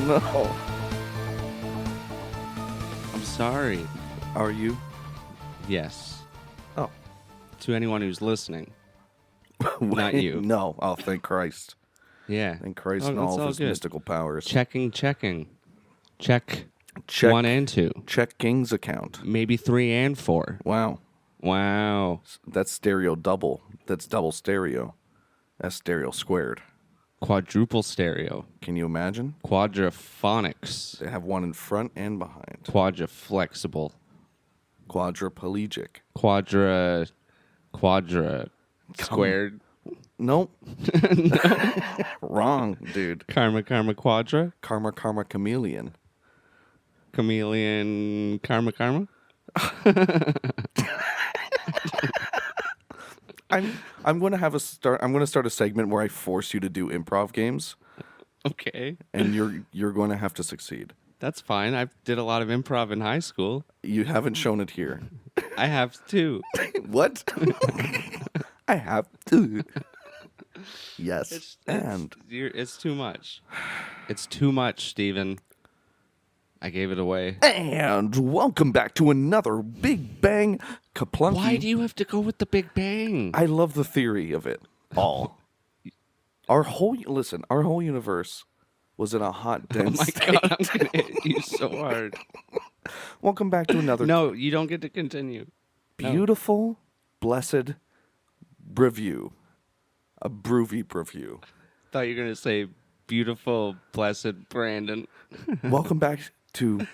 no. I'm sorry. Are you? Yes. Oh. To anyone who's listening. Not you. No. Oh, thank Christ. Yeah. Thank Christ and that's all of his good. mystical powers. Checking. Check Check 1 and 2. Check King's account. Maybe 3 and 4. Wow. That's stereo double. That's double stereo. That's stereo squared. Quadruple stereo. Can you imagine? Quadraphonics. They have one in front and behind. Quadraflexible. Quadriplegic. Quadra squared. Nope. No. Wrong, dude. Karma quadra. Karma chameleon. Chameleon karma. I'm going to start a segment where I force you to do improv games. Okay. And you're going to have to succeed. That's fine. I did a lot of improv in high school. You haven't shown it here. I have too. What? I have to. Yes. It's too much. It's too much, Steven. I gave it away. And welcome back to another Big Bang Kaplunky. Why do you have to go with the Big Bang? I love the theory of it all. Our whole universe was in a hot, dense state. God, I'm going to hit you so hard. Welcome back to another... No, you don't get to continue. Beautiful, blessed review. A Broovy review. Thought you were going to say beautiful, blessed Brandon. Welcome back to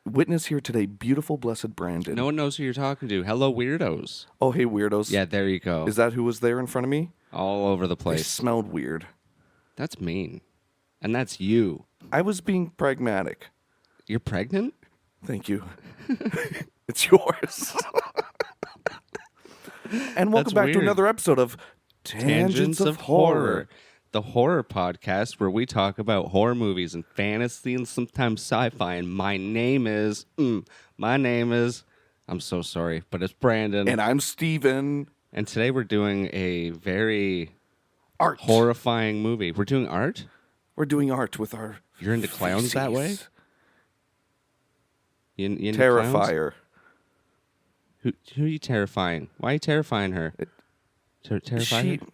witness here today, beautiful, blessed Brandon. No one knows who you're talking to. Hello, weirdos. Oh, hey, weirdos. Yeah, there you go. Is that who was there in front of me? All over the They place. smelled weird. That's mean. And that's you. I was being pragmatic. You're pregnant? Thank you. It's yours. And welcome back to another episode of Tangents of Horror. The horror podcast where we talk about horror movies and fantasy and sometimes sci-fi. And my name is, I'm so sorry, but it's Brandon. And I'm Steven. And today we're doing a very art horrifying movie. We're doing art? We're doing art with our You're into clowns that way? You into Terrifier. Clowns? Who are you terrifying? Why are you terrifying her?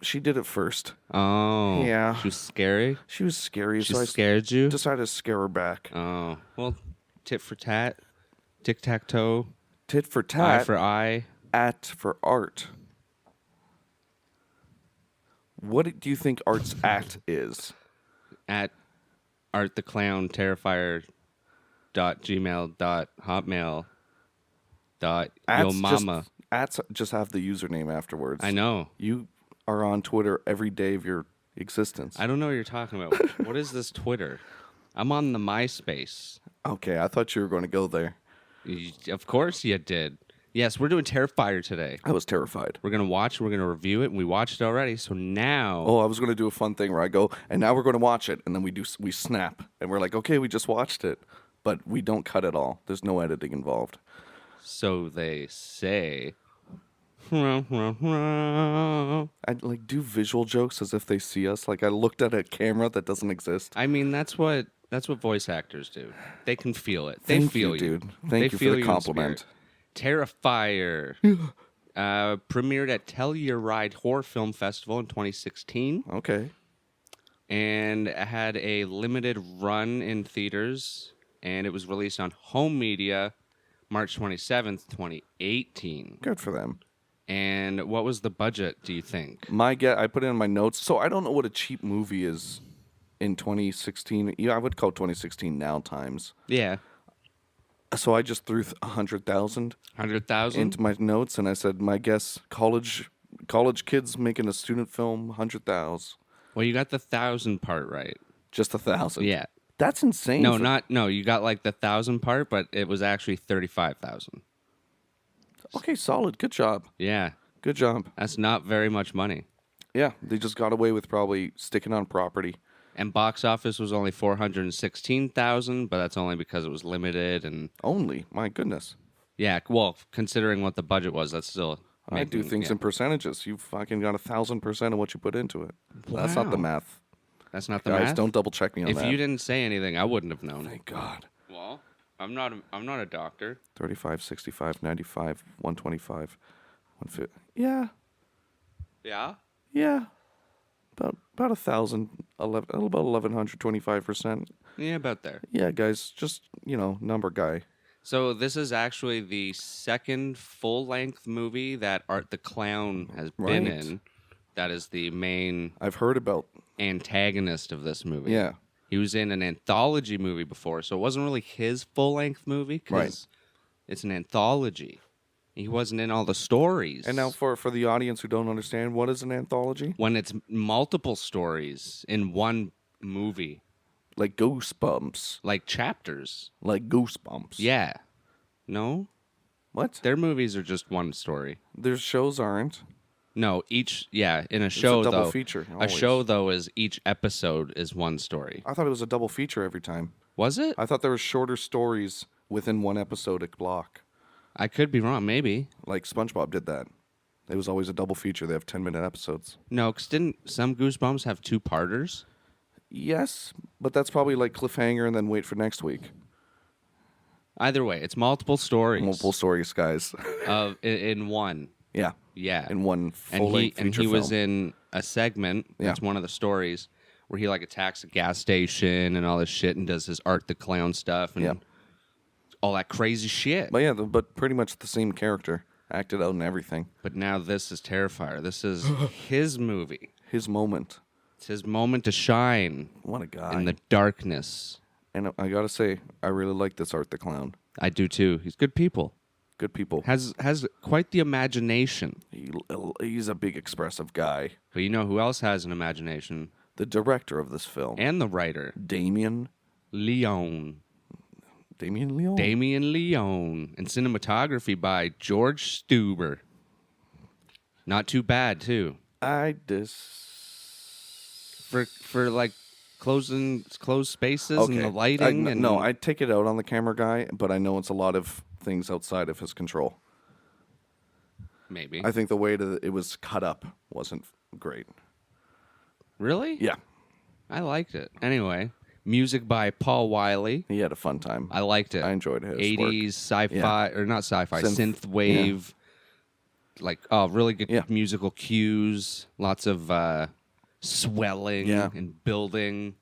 She did it first. Oh. Yeah. She was scary? She was scary. She so scared you? Decided to scare her back. Oh. Well, tit for tat. Tic-tac-toe. Tit for tat. Eye for eye. At for art. What do you think art's at is? At Art the Clown Terrifier .gmail.hotmail. Yo mama. Ats just have the username afterwards. I know. You are on Twitter every day of your existence. I don't know what you're talking about. What is this Twitter? I'm on the MySpace. Okay, I thought you were going to go there. Of course you did. Yes, we're doing Terrifier today. I was terrified. We're going to watch, we're going to review it, and we watched it already, so now... Oh, I was going to do a fun thing where I go, and now we're going to watch it, and then we snap, and we're like, okay, we just watched it, but we don't cut it all. There's no editing involved. So they say... I do visual jokes as if they see us. Like I looked at a camera that doesn't exist. I mean, that's what voice actors do. They can feel it. They Thank feel you, dude. They Thank you for feel the compliment. Terrifier premiered at Telluride Horror Film Festival in 2016. Okay. And had a limited run in theaters, and it was released on home media March 27th, 2018. Good for them. And what was the budget, do you think? I put it in my notes. So I don't know what a cheap movie is in 2016. Yeah, I would call 2016 now times. Yeah. So I just threw 100,000 into my notes, and I said, my guess, college kids making a student film, 100,000. Well, you got the 1,000 part right. Just 1,000. Yeah. That's insane. No, you got like the 1,000 part, but it was actually 35,000. Okay, solid. Good job. Yeah. Good job. That's not very much money. Yeah, they just got away with probably sticking on property. And box office was only 416,000, but that's only because it was limited and only. My goodness. Yeah, well, considering what the budget was, that's still. I do things in percentages. You fucking got 1,000% of what you put into it. Wow. That's not the math. That's not the Guys, math? don't double check me on If that. you didn't say anything, I wouldn't have known. Thank God. Well, I'm not a doctor. 35, 65, 95, 125, 150. Yeah. Yeah? Yeah. About 1,000, about 1,125%. Yeah, about there. Yeah, guys, just, number guy. So this is actually the second full-length movie that Art the Clown has been Right. in. That is the main I've heard about. antagonist of this movie. Yeah. He was in an anthology movie before, so it wasn't really his full-length movie because it's an anthology. He wasn't in all the stories. And now for the audience who don't understand, what is an anthology? When it's multiple stories in one movie. Like Goosebumps. Like chapters. Like Goosebumps. Yeah. No? What? Their movies are just one story. Their shows aren't. No, in a show, it's a double though. feature. A Always. show, though, is each episode is one story. I thought it was a double feature every time. Was it? I thought there were shorter stories within one episodic block. I could be wrong, maybe. Like SpongeBob did that. It was always a double feature. They have 10-minute episodes. No, because didn't some Goosebumps have two-parters? Yes, but that's probably like cliffhanger and then wait for next week. Either way, it's multiple stories. Multiple stories, guys. In one. Yeah. Yeah. In one full-length feature he film. was in a segment, that's one of the stories, where he attacks a gas station and all this shit and does his Art the Clown stuff and all that crazy shit. But yeah, but pretty much the same character. Acted out and everything. But now this is Terrifier. This is his movie. His moment. It's his moment to shine. What a guy. In the darkness. And I gotta say, I really like this Art the Clown. I do too. He's good people. Good people. Has quite the imagination. He's a big expressive guy. But you know who else has an imagination? The director of this film. And the writer. Damien Leone. Damien Leone. And cinematography by George Stuber. Not too bad, too. For like closed spaces and the lighting. No, I take it out on the camera guy, but I know it's a lot of things outside of his control. Maybe. I think the way that it was cut up wasn't great. Really? Yeah. I liked it. Anyway, music by Paul Wiley. He had a fun time. I liked it. I enjoyed his 80s work. sci-fi, or not sci-fi, synth wave. Yeah. Really good musical cues. Lots of swelling and building.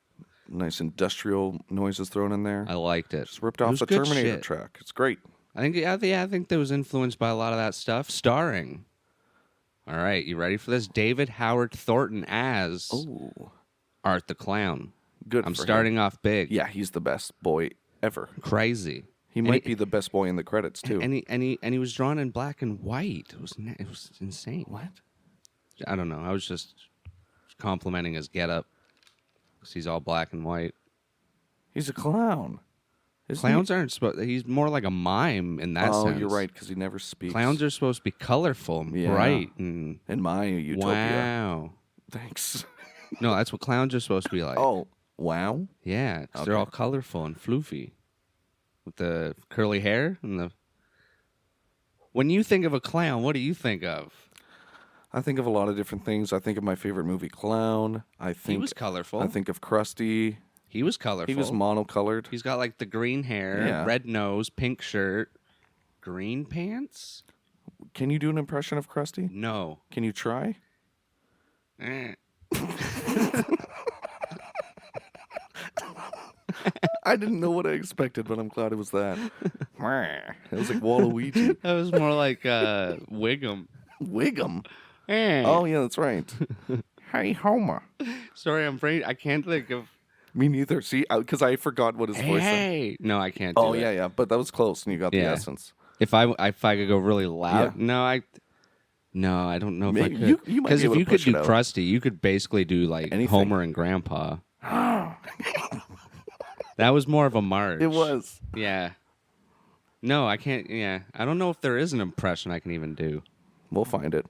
Nice industrial noises thrown in there. I liked it. Just ripped off the Terminator track. It's great. I think that was influenced by a lot of that stuff. Starring. All right, you ready for this? David Howard Thornton as Art the Clown. Good. I'm starting off big. Yeah, he's the best boy ever. Crazy. He might be the best boy in the credits too. And he was drawn in black and white. It was insane. What? I don't know. I was just complimenting his getup because he's all black and white. He's a clown. Clowns aren't supposed. He's more like a mime in that sense. Oh, you're right, because he never speaks. Clowns are supposed to be colorful and bright. And in my utopia. Wow. Thanks. No, that's what clowns are supposed to be like. Oh, wow. Yeah, because they're all colorful and floofy. With the curly hair and the... When you think of a clown, what do you think of? I think of a lot of different things. I think of my favorite movie, Clown. He was colorful. I think of Krusty. He was colorful. He was monocolored. He's got like the green hair, red nose, pink shirt, green pants. Can you do an impression of Krusty? No. Can you try? I didn't know what I expected, but I'm glad it was that. It was like Waluigi. That was more like Wiggum. Wiggum? Hey. Oh, yeah, that's right. Hey, Homer. Sorry, I can't think of... Me neither. See, because I forgot what his voice was. Hey. No, I can't do it. Yeah. But that was close, and you got the essence. If I could go really loud... Yeah. No, I don't know if I could. You might be able if you to could push do it out. Krusty, you could basically do like Anything. Homer and Grandpa. That was more of a march. It was. Yeah. No, I can't. Yeah, I don't know if there is an impression I can even do. We'll find it.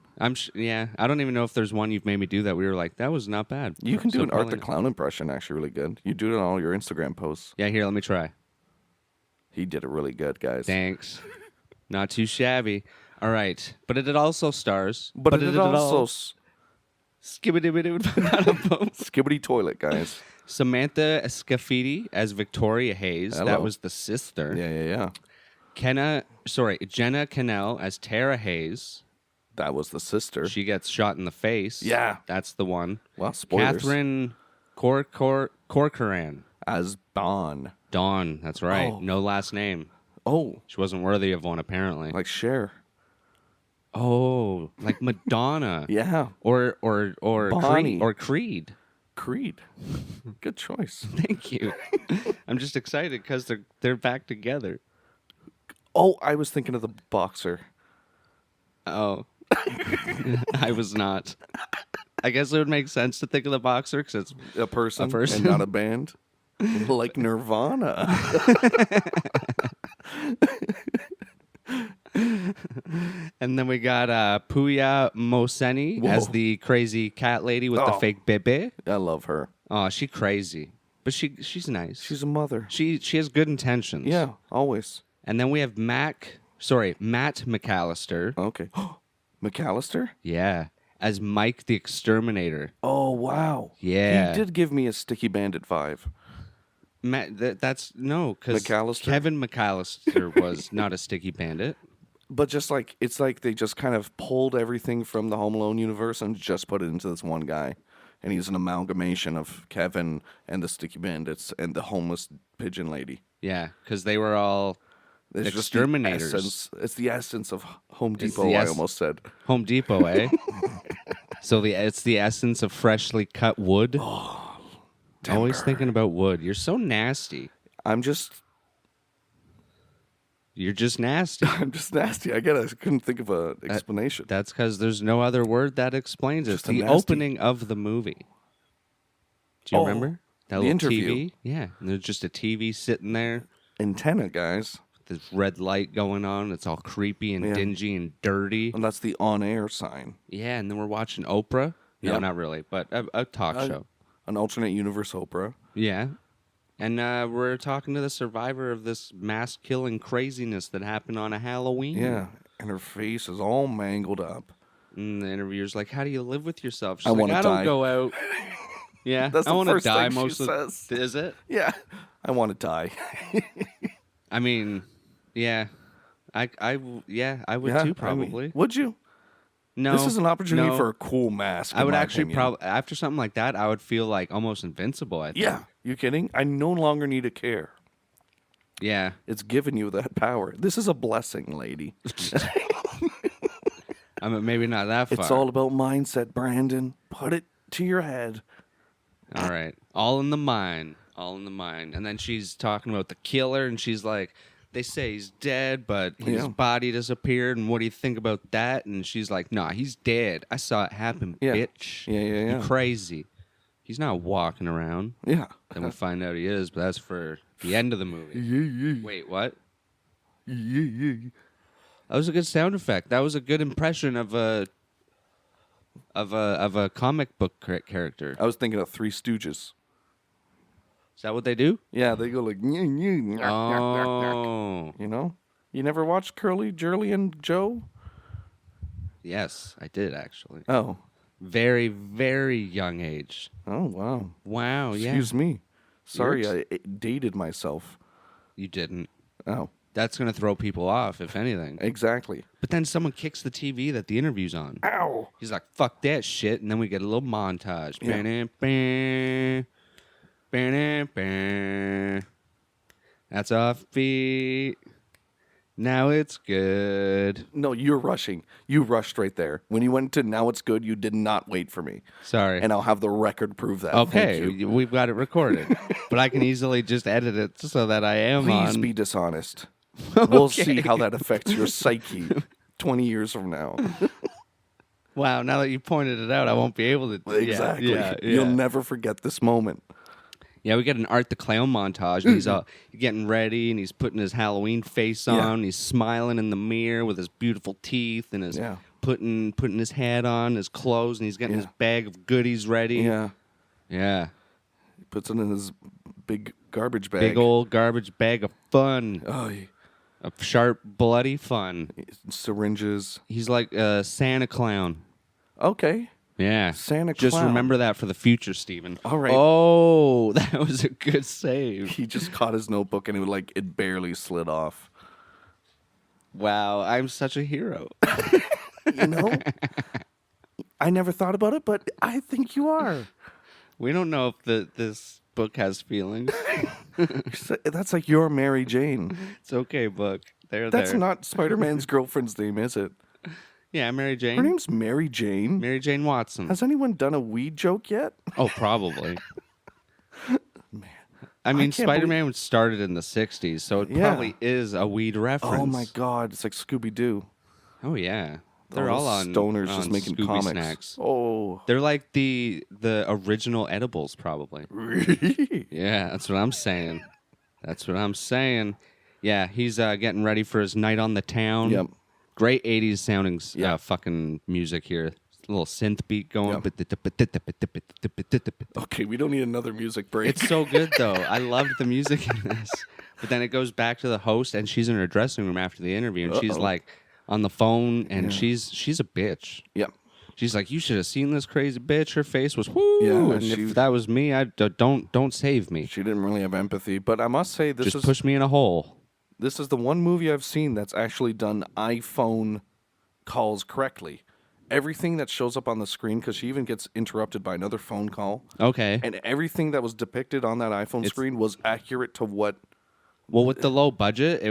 Yeah, I don't even know if there's one you've made me do that we were like, that was not bad. You can do So an Art the probably- Clown impression, actually, really good. You do it on all your Instagram posts. Yeah, here, let me try. He did it really good, guys. Thanks. Not too shabby. All right, but it also stars. But it also Skibbity toilet, guys. Samantha Scafidi as Victoria Hayes. Hello. That was the sister. Yeah. Jenna Cannell as Tara Hayes. That was the sister. She gets shot in the face. Yeah. That's the one. Well, spoilers. Catherine Corcoran. As Dawn. Dawn, that's right. Oh. No last name. Oh. She wasn't worthy of one, apparently. Like Cher. Oh, like Madonna. Yeah. Or Bonnie. Creed. Creed. Good choice. Thank you. I'm just excited because they're back together. Oh, I was thinking of the boxer. Oh. I was not. I guess it would make sense to think of the boxer because it's A person and not a band. Like Nirvana. And then we got Puya Moseni as the crazy cat lady with the fake bebe. I love her. Oh, she's crazy. But she's nice. She's a mother. She has good intentions. Yeah, always. And then we have Matt McAllister. Okay. McAllister? Yeah. As Mike the Exterminator. Oh, wow. Yeah. He did give me a Sticky Bandit vibe. That's no, because McAllister? Kevin McAllister was not a sticky bandit. But just like, it's like they just kind of pulled everything from the Home Alone universe and just put it into this one guy. And he's an amalgamation of Kevin and the Sticky Bandits and the homeless pigeon lady. Yeah, because they were all It's exterminators. It's the essence of Home Depot, I almost said. Home Depot, eh? So it's the essence of freshly cut wood. Oh, always thinking about wood. You're so nasty. I'm just nasty. I'm just nasty. I couldn't think of an explanation. That's because there's no other word that explains it. It's the nasty. opening of the movie. Do you remember? That the little interview. TV? Yeah. And there's just a TV sitting there. Antenna, guys. This red light going on. It's all creepy and dingy and dirty. And that's the on-air sign. Yeah, and then we're watching Oprah. No, Yep. not really, but a talk show. An alternate universe Oprah. Yeah. And we're talking to the survivor of this mass-killing craziness that happened on a Halloween. Yeah, and her face is all mangled up. And the interviewer's like, how do you live with yourself? She's I like, wanna I don't die. go out. Yeah, That's I the want to first die thing most she of says. Is it? Yeah, I want to die. I mean, yeah. I would too, probably. Would you? No. This is an opportunity no. for a cool mask. I would actually probably, after something like that, I would feel like almost invincible, I think. Yeah, you kidding? I no longer need a care. Yeah. It's giving you that power. This is a blessing, lady. I mean, maybe not that far. It's all about mindset, Brandon. Put it to your head. All right. All in the mind. All in the mind. And then she's talking about the killer, and she's like, they say he's dead, but his body disappeared, and what do you think about that? And she's like, nah, he's dead. I saw it happen, bitch. Yeah. You're crazy. He's not walking around. Yeah. Then we find out he is, but that's for the end of the movie. Wait, what? That was a good sound effect. That was a good impression of a comic book character. I was thinking of Three Stooges. Is that what they do? Yeah, they go like, Oh. you know? You never watched Curly, Jurly, and Joe? Yes, I did actually. Oh. Very, very young age. Oh, wow. Wow, yeah. Excuse me. Sorry, I dated myself. You didn't. Oh. That's going to throw people off, if anything. Exactly. But then someone kicks the TV that the interview's on. Ow. He's like, fuck that shit. And then we get a little montage. Yeah. That's offbeat. Now it's good. No, you're rushing. You rushed right there. When you went to Now It's Good, you did not wait for me. Sorry. And I'll have the record prove that. Okay, Thank you. we've got it recorded. But I can easily just edit it so that I am Please on. be dishonest. We'll Okay. see how that affects your psyche 20 years from now. Wow, now that you pointed it out, I won't be able to. Exactly. Yeah. You'll never forget this moment. Yeah, we get an Art the Clown montage, and he's getting ready, and he's putting his Halloween face on. Yeah. And he's smiling in the mirror with his beautiful teeth, and his putting his hat on, his clothes, and he's getting his bag of goodies ready. Yeah. Yeah. He puts it in his big garbage bag. Big old garbage bag of fun. Oh, yeah. Of sharp, bloody fun. Syringes. He's like a Santa clown. Okay. Yeah. Santa Just Clown. remember that for the future, Steven. All right. Oh, that was a good save. He just caught his notebook and it barely slid off. Wow, I'm such a hero. You know, I never thought about it, but I think you are. We don't know if this book has feelings. That's like your Mary Jane. It's okay, book. That's there. not Spider-Man's girlfriend's name, is it? Yeah, Mary Jane. Her name's Mary Jane. Mary Jane Watson. Has anyone done a weed joke yet? Oh, probably. Man. I mean, can't Spider-Man started in the 60s, so it probably is a weed reference. Oh my God, it's like Scooby-Doo. Oh, yeah. They're All all those on stoners on just making Scooby comics. snacks. Oh, They're like the original edibles, probably. Yeah, that's what I'm saying. That's what I'm saying. Yeah, he's getting ready for his night on the town. Yep. Great 80s sounding Yep. Fucking music here. A little synth beat going. Okay, we don't need another music break. It's so good, though. I loved the music in this. But then it goes back to the host, and she's in her dressing room after the interview, and she's like on the phone, and she's a bitch. Yep. She's like, you should have seen this crazy bitch. Her face was whoo. Yeah, and if that was me, don't save me. She didn't really have empathy, but I must say Just push me in a hole. This is the one movie I've seen that's actually done iPhone calls correctly. Everything that shows up on the screen, because she even gets interrupted by another phone call, Okay. and everything that was depicted on that iPhone screen was accurate to what. Well, with the low budget,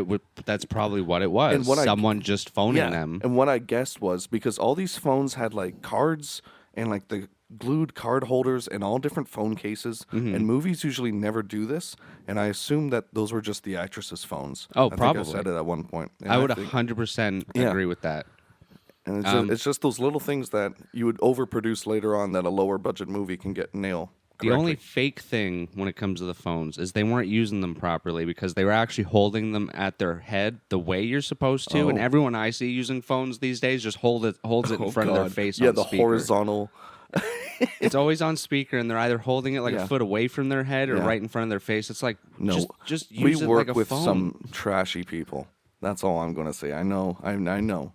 that's probably what it was. And what Someone just phoning them. And what I guessed was because all these phones had like cards and like the glued card holders and all different phone cases, and movies usually never do this. And I assumed that those were just the actresses' phones. Oh, I think probably. I said it at one point. And I would think- 100% Yeah. agree with that. And it's just those little things that you would overproduce later on that a lower budget movie can get nail. The only fake thing when it comes to the phones is they weren't using them properly because they were actually holding them at their head the way you're supposed to. And everyone I see using phones these days just holds it in front of their face. Yeah, on the speaker. horizontal. It's always on speaker, and they're either holding it like Yeah. a foot away from their head or Yeah. right in front of their face. It's like No, just we use it work like a with phone. some trashy people. That's all I'm going to say. I know. I know.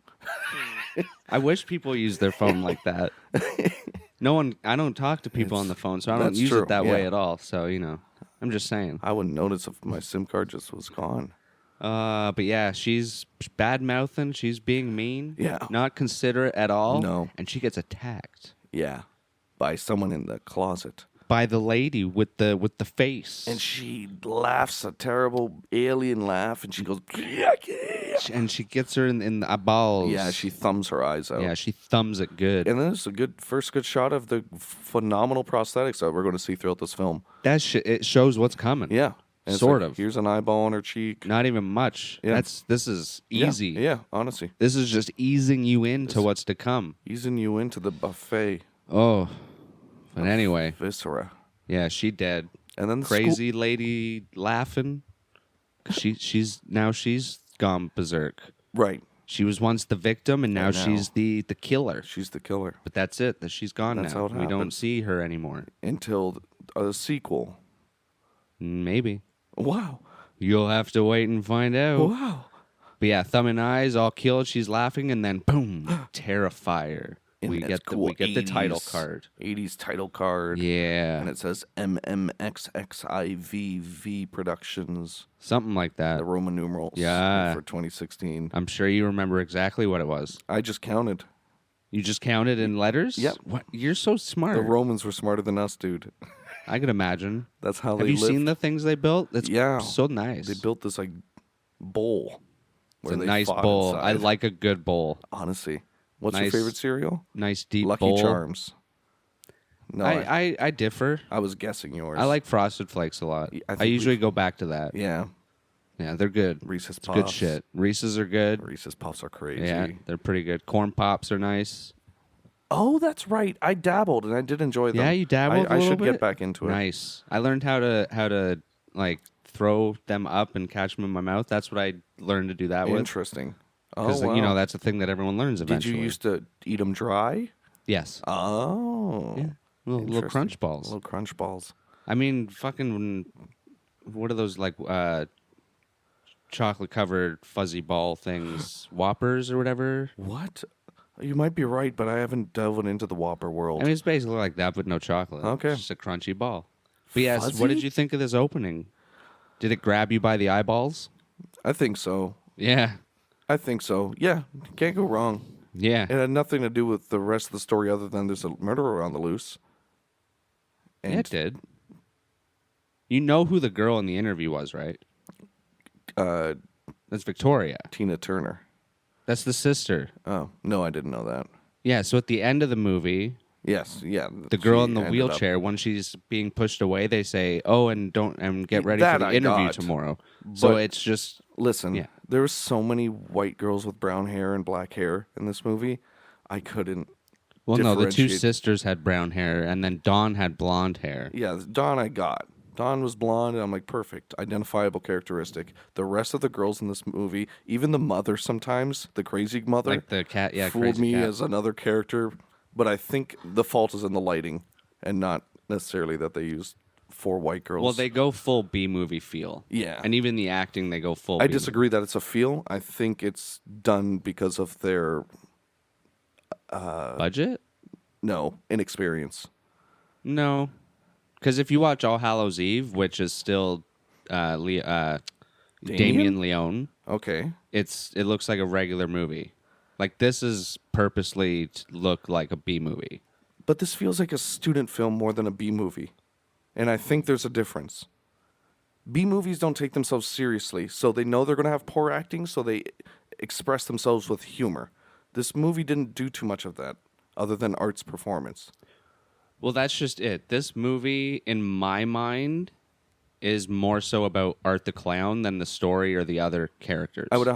I wish people use their phone like that. I don't talk to people on the phone, so I don't That's use true, it that way yeah. at all. So, I'm just saying. I wouldn't notice if my SIM card just was gone. But yeah, she's bad mouthing. She's being mean. Yeah. Not considerate at all. No. And she gets attacked Yeah, by someone in the closet. by the lady with the face. And she laughs a terrible alien laugh, and she goes, And she gets her in the eyeballs. yeah, she thumbs her eyes out. Yeah, she thumbs it good. And then it's a first good shot of the phenomenal prosthetics that we're going to see throughout this film. That it shows what's coming. Yeah. And it's Sort like, of. Here's an eyeball on her cheek. Not even much. Yeah. This is Yeah, easy. Yeah, honestly. This is just easing you into what's to come. Easing you into the buffet. Oh. But anyway, Viscera. yeah, she dead. And then the Crazy lady laughing. She's gone berserk. Right. She was once the victim, and now now- she's the killer. She's the killer. But that's it. That she's gone That's now. how it We don't happened. see her anymore. Until a sequel. Maybe Wow. you'll have to wait and find out. Wow. But yeah, Thumb and Eyes all killed. She's laughing, and then boom, Terrifier. And We that's get cool. we get the title 80s card. 80s title card. Yeah, And it says MMXXIVV Productions. something like that. The Roman numerals. Yeah. For 2016. I'm sure you remember exactly what it was. I just counted. You just counted in letters? Yep. What? You're so smart. The Romans were smarter than us, dude. I could imagine. That's how Have they you lived. seen the things they built? It's Yeah. so nice. They built this like bowl. It's a they nice fought bowl. I inside. like a good bowl. Honestly. What's your Nice favorite cereal? Nice deep Lucky bowl. Charms. No, I I differ. was guessing yours. I like Frosted Flakes a lot. I I, think usually go back to that. Yeah. Yeah, they're good. Reese's It's Puffs. good shit. Reese's are good. Reese's Puffs are crazy. Yeah, they're pretty good. Corn Pops are nice. Oh, that's right. I dabbled and I did enjoy them. Yeah, you dabbled I a little should bit? get back into it. Nice. I learned how to like throw them up and catch them in my mouth. That's what I learned to do that with. Interesting. Oh, Because wow. that's a thing that everyone learns Did eventually. you used to eat them dry? Yes. Oh. Yeah. Little Interesting. crunch balls. Little crunch balls. I mean, fucking. What are those like? Chocolate covered fuzzy ball things, Whoppers or whatever. What? You might be right, but I haven't delved into the Whopper I world. mean, it's basically like that, but no chocolate. Okay. It's just a crunchy ball. But yes, what Fuzzy? did you think of this opening? Did it grab you by the eyeballs? I think so. Yeah. I think so. Yeah, can't go wrong. Yeah. It had nothing to do with the rest of the story other than there's a murderer on the loose. Yeah, And it did. You know who the girl in the interview was, right? That's Victoria. Tina Turner. That's the sister. Oh, no, I didn't know that. Yeah, so at the end of the movie, Yes, yeah. the girl she in the ended wheelchair, when she's being pushed away, they say, "Oh, and get ready That for the I interview got. tomorrow." So But- it's just Listen, Yeah. there were so many white girls with brown hair and black hair in this movie. I couldn't. well, no, the two differentiate- sisters had brown hair, and then Dawn had blonde hair. Yeah, Dawn I got. Dawn was blonde, and I'm like, perfect, identifiable characteristic. The rest of the girls in this movie, even the mother sometimes, the crazy mother, Like the cat, yeah, fooled crazy me cat. as another character. But I think the fault is in the lighting and not necessarily that they used 4 white girls. Well, they go full B movie feel. Yeah. And even the acting, they go full. I B disagree that it's a feel. I think it's done because of their budget. inexperience. No, because if you watch All Hallows Eve, which is still Damien Leone, Okay. it looks like a regular movie. Like this is purposely to look like a B movie. But this feels like a student film more than a B movie. And I think there's a difference. B movies don't take themselves seriously, so they know they're going to have poor acting, so they express themselves with humor. This movie didn't do too much of that, other than Art's performance. Well, that's just it. This movie, in my mind, is more so about Art the Clown than the story or the other characters. I would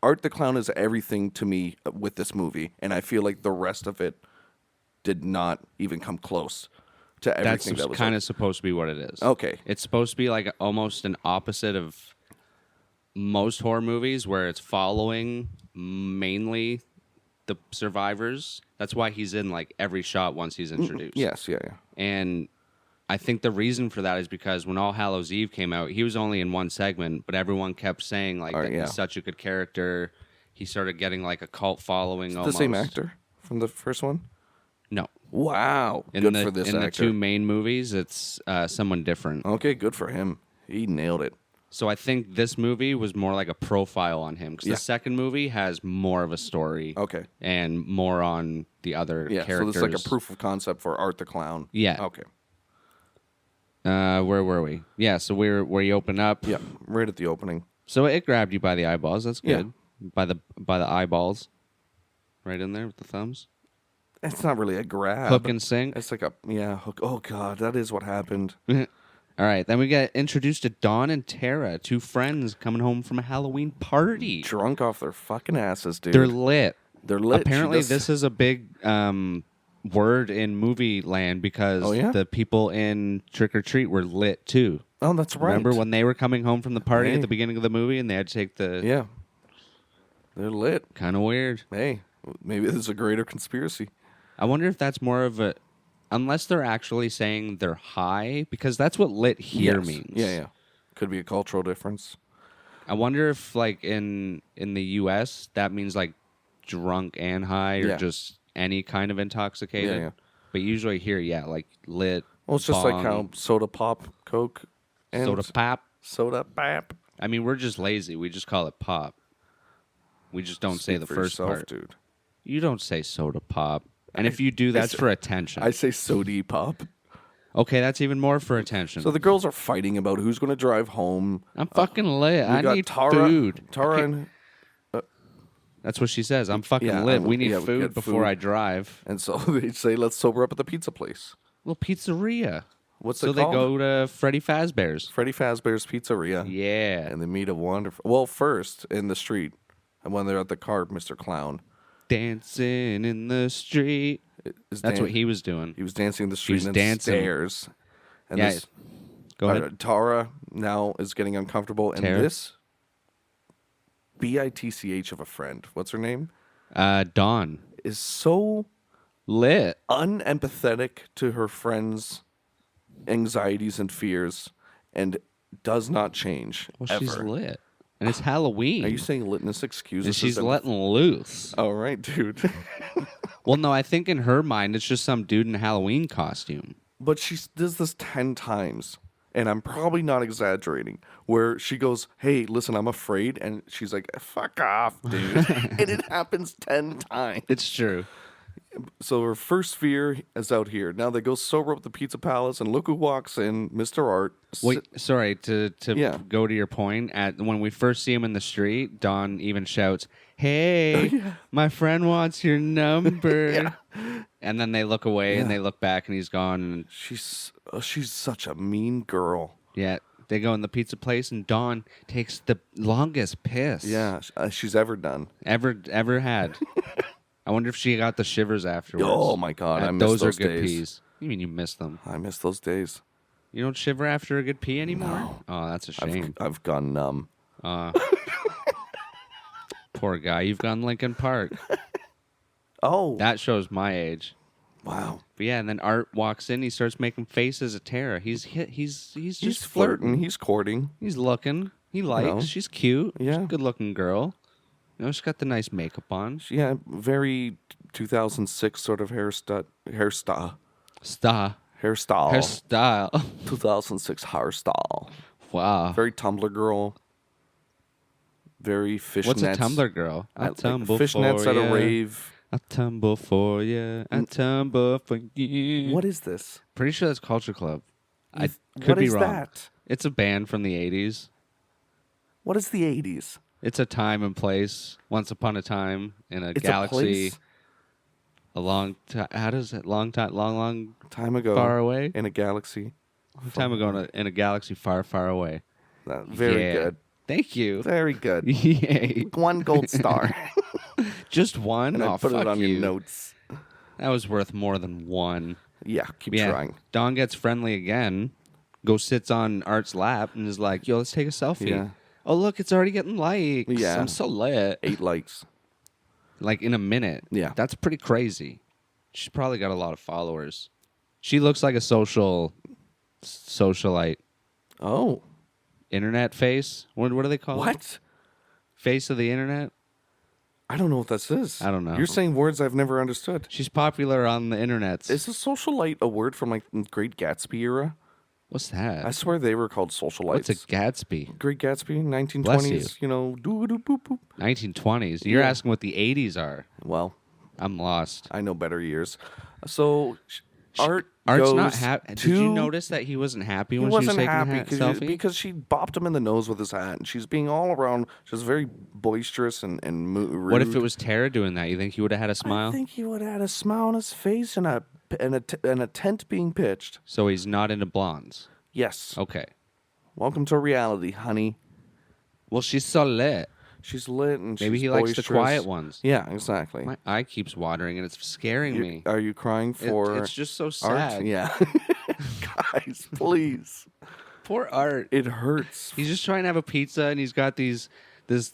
Art the Clown is everything to me with this movie, and I feel like the rest of it did not even come close to everything That's that was kind of supposed to be what it is. Okay. It's supposed to be like almost an opposite of most horror movies where it's following mainly the survivors. That's why he's in like every shot once he's introduced. Yes, yeah. And I think the reason for that is because when All Hallows Eve came out, he was only in one segment, but everyone kept saying like that yeah. he's such a good character. He started getting like a cult following almost. The same actor from the first one? No. Wow. In Good the, for this in actor. the two main movies, it's someone different. Okay, good for him. He nailed it. So I think this movie was more like a profile on him because Yeah. the second movie has more of a story. Okay. And more on the other Yeah, characters. so this is like a proof of concept for Art the Clown. Yeah. Okay. Where were we? Yeah, so we're where you open up. Yeah, right at the opening. So it grabbed you by the eyeballs. That's Yeah. good. By the eyeballs. Right in there with the thumbs. It's not really a grab. Hook and sink. It's like a, hook. Oh, God, that is what happened. All right, then we get introduced to Dawn and Tara, two friends coming home from a Halloween party. Drunk off their fucking asses, dude. They're lit. They're lit. Apparently, She does- this is a big word in movie land because Oh, yeah? the people in Trick or Treat were lit too. Oh, that's right. Remember when they were coming home from the party Hey. at the beginning of the movie and they had to take the Yeah. They're lit. kind of weird. Hey, maybe this is a greater conspiracy. I wonder if that's more of a unless they're actually saying they're high because that's what lit here Yes. means. Yeah. Could be a cultural difference. I wonder if like in the US that means like drunk and high or Yeah. just any kind of intoxicated. Yeah. But usually here, yeah, like lit. Well, it's just like bong, how soda pop, Coke, and soda pop. soda pop. I mean, we're just lazy. We just call it pop. We just don't say Speak the for first yourself, part. dude. You don't say soda pop. And if you do, that's for attention. I say sody pop. Okay, that's even more for attention. So the girls are fighting about who's going to drive home. I'm fucking lit. We I got need Tara, food. Tara and That's what she says. I'm fucking Yeah, lit. We need yeah, we food get before food. I drive. and so they say, let's sober up at the pizza place. Well, pizzeria. What's So it they called? go to Freddy Fazbear's. Freddy Fazbear's Pizzeria. Yeah. And they meet a wonderful... Well, first, in the street. And when they're at the car, Mr. Clown. Dancing in the street. That's what he was doing. He was dancing in the street was and then dancing. stairs. And Yeah. this, Go ahead. Tara now is getting uncomfortable. And Tara? this bitch of a friend, what's her name? Dawn. Is so Lit. unempathetic to her friends' anxieties and fears and does not change Well, ever. she's lit. And it's Halloween. Are you saying litness excuses? And she's letting loose. All right, dude. Well, no, I think in her mind, it's just some dude in a Halloween costume. But she does this 10 times. And I'm probably not exaggerating, where she goes, hey, listen, I'm afraid. And she's like, fuck off, dude. And it happens 10 times. It's true. So her first fear is out here. Now they go sober up the Pizza Palace, and look who walks in, Mr. Art. Wait, sorry, to Yeah. go to your point, when we first see him in the street, Don even shouts, hey, my friend wants your number. And then they look away and they look back and he's gone. And She's such a mean girl. yeah, they go in the pizza place and Dawn takes the longest piss She's ever done. ever had. I wonder if she got the shivers afterwards. Oh my God, I miss those those are good days. peas. You mean you miss them? I miss those days. You don't shiver after a good pee anymore? No. Oh, that's a shame. I've gone numb. Poor guy. You've gone Lincoln Park. Oh, That shows my age. wow. But yeah, and then Art walks in. He starts making faces at Tara. He's just He's flirting. He's courting. He's looking. He likes. know. She's cute. She's Yeah. a good-looking girl. You know, she's got the nice makeup on. Yeah, very 2006 sort of hairstyle. Star. Her style. 2006 hairstyle. Wow. Very Tumblr girl. Very fishnets. What's a Tumblr girl? I Like tumble fishnets for at ya. a rave. I tumble for you. I tumble for you. What is this? Pretty sure that's Culture Club. I could What be is wrong. that? It's a band from the 80s. What is the 80s? It's a time and place. Once upon a time in a It's galaxy. a place A long time. How does it? Long time. Long time ago far away. in a galaxy. Long time ago in a galaxy far, far away. Very Yeah. good. Thank you. Very good. Yay. 1 gold star. Just one? And I Oh, put fuck it on you. your notes. That was worth more than one. Yeah, keep Yeah. trying. Dawn gets friendly again. Goes sits on Art's lap and is like, "Yo, let's take a selfie." Yeah. Oh, look, it's already getting likes. Yeah. I'm so lit. 8 likes. Like in a minute. Yeah. That's pretty crazy. She's probably got a lot of followers. She looks like a socialite. Oh. Internet face? What do they call it? What? Face of the internet? I don't know what this is. I don't know. You're saying words I've never understood. She's popular on the internets. Is a socialite a word from like the Great Gatsby era? What's that? I swear they were called socialites. What's a Gatsby? Great Gatsby, Bless 1920s, you know, doo-doo-boop boop. 1920s. You're Yeah. asking what the 80s are. Well, I'm lost. I know better years. So Art's Art's not goes happy. to... Did you notice that he wasn't happy He when she was wasn't taking happy the selfie? because she bopped him in the nose with his hat, and she's being all around. She's very boisterous and rude. What if it was Tara doing that? You think he would have had a smile? I think he would have had a smile on his face and a tent being pitched. So he's not into blondes. Yes. Okay. Welcome to reality, honey. Well, she's so lit. She's lit and Maybe she's he likes the boisterous. quiet ones. Yeah, exactly. My eye keeps watering and it's scaring me. Are you crying for It's just so Art? sad. Yeah. Guys, please. Poor Art. It hurts. He's just trying to have a pizza and he's got this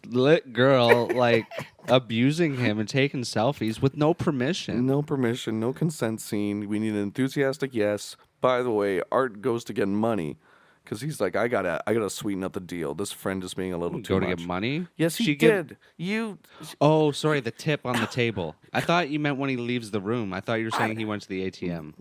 lit girl like abusing him and taking selfies with no permission. No permission, no consent scene. We need an enthusiastic yes. By the way, Art goes to get money because he's like, I gotta sweeten up the deal. This friend is being a little too Go much. to get money? Yes, he She did. You. Oh, sorry, the tip on the table. I thought you meant when he leaves the room. I thought you were saying he went to the ATM.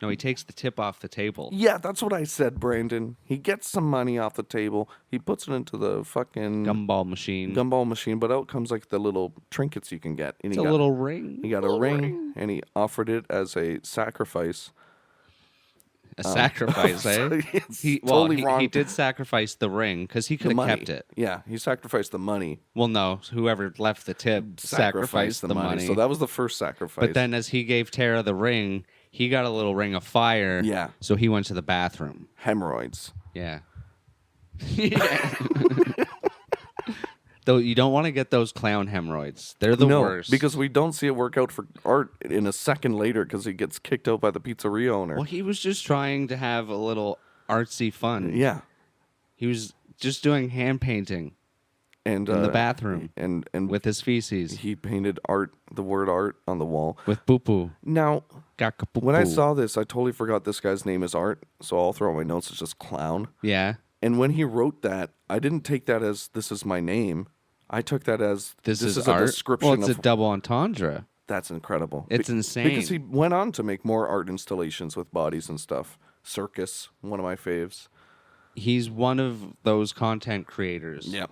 No, he takes the tip off the table. Yeah, that's what I said, Brandon. He gets some money off the table. He puts it into the fucking Gumball machine. gumball machine, but out comes like the little trinkets you can get. And It's a little ring. He got a ring, and he offered it as a sacrifice. A sacrifice, eh? It's He totally wrong. He did sacrifice the ring because he The could have money. kept it. Yeah, he sacrificed the money. Well, no, whoever left the tip sacrificed the money. So that was the first sacrifice. But then, as he gave Tara the ring, he got a little ring of fire. Yeah. So he went to the bathroom. hemorrhoids. Yeah. Though you don't want to get those clown hemorrhoids. They're the worst. because we don't see it work out for Art in a second later because he gets kicked out by the pizzeria owner. Well, he was just trying to have a little artsy fun. Yeah, He was just doing hand painting and in the bathroom and with his feces. he painted the word art on the wall. With poo poo. Now, Gakapoo. when I saw this, I totally forgot this guy's name is Art, so I'll throw my notes as just clown. Yeah. And when he wrote that, I didn't take that as this is my name. I took that as This is a art. description Well, it's of a double entendre. That's incredible. It's insane. Because he went on to make more art installations with bodies and stuff. Circus, one of my faves. He's one of those content creators. Yeah.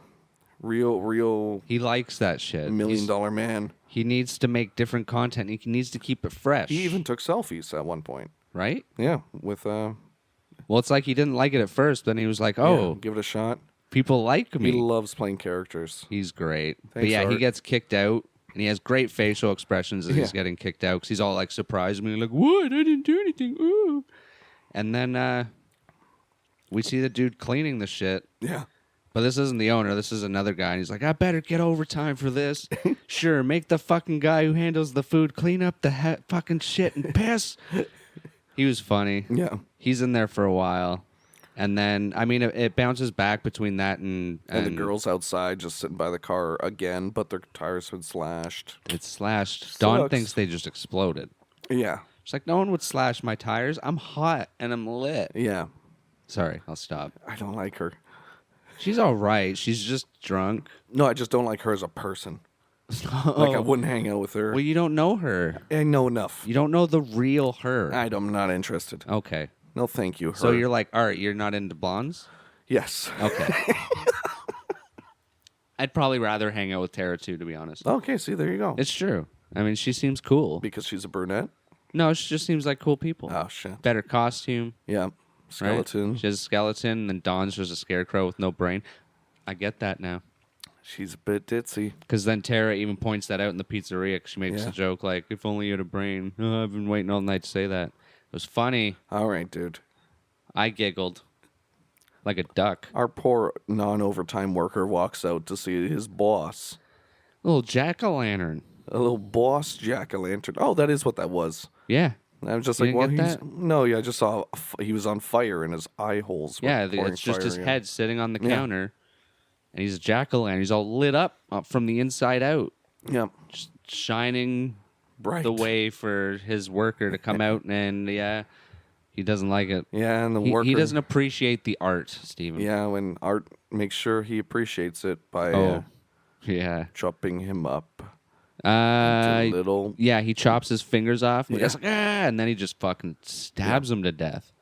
Real He likes that shit. $1 million man. He needs to make different content. He needs to keep it fresh. He even took selfies at one point. Right? Yeah, with Well, it's like he didn't like it at first, then he was like, "Oh, yeah, give it a shot." people like me." He loves playing characters. He's great. But Thanks, yeah, he Art. gets kicked out, and he has great facial expressions as he's getting kicked out because he's all like surprised me, like, "What? I didn't do anything." Ooh. And then we see the dude cleaning the shit. Yeah. But this isn't the owner. This is another guy. And he's like, I better get overtime for this. Sure, make the fucking guy who handles the food clean up the fucking shit and piss. He was funny. Yeah. He's in there for a while. And then, I mean, it bounces back between that and And the girls outside just sitting by the car again, but their tires been slashed. It's slashed. Dawn Sucks. thinks they just exploded. Yeah. She's like, no one would slash my tires. I'm hot and I'm lit. Yeah. Sorry, I'll stop. I don't like her. She's all right. She's just drunk. No, I just don't like her as a person. Oh. Like, I wouldn't hang out with her. Well, you don't know her. I know enough. You don't know the real her. I'm not interested. Okay. No, thank you. Her. So you're like, all right, you're not into blondes? Yes. Okay. I'd probably rather hang out with Tara too, to be honest. Okay, see, there you go. It's true. I mean, she seems cool. Because she's a brunette? No, she just seems like cool people. Oh, shit. Better costume. Yeah. Right? Skeleton. She has a skeleton, and then Dawn's just a scarecrow with no brain. I get that now. She's a bit ditzy. Because then Tara even points that out in the pizzeria. 'Cause she makes Yeah. a joke like, if only you had a brain. Oh, I've been waiting all night to say that. It was funny. All right, dude. I giggled. Like a duck. Our poor non-overtime worker walks out to see his boss. Little jack-o'-lantern. A little boss jack-o'-lantern. Oh, that is what that was. Yeah. I was just You like, well, didn't get he's... that? No, yeah, I just saw he was on fire and his eye holes were Yeah, pouring it's just his fire in. head sitting on the Yeah. counter. And he's a jack-o'-lantern. He's all lit up from the inside out. Yeah. Just shining Bright. the way for his worker to come out. And, yeah, he doesn't like it. Yeah, and the He worker... doesn't appreciate the art, Steven. Yeah, when Art makes sure he appreciates it by Yeah. chopping him up into little... Yeah, he chops his fingers off. And Yeah. he's like, ah, and then he just fucking stabs him to death.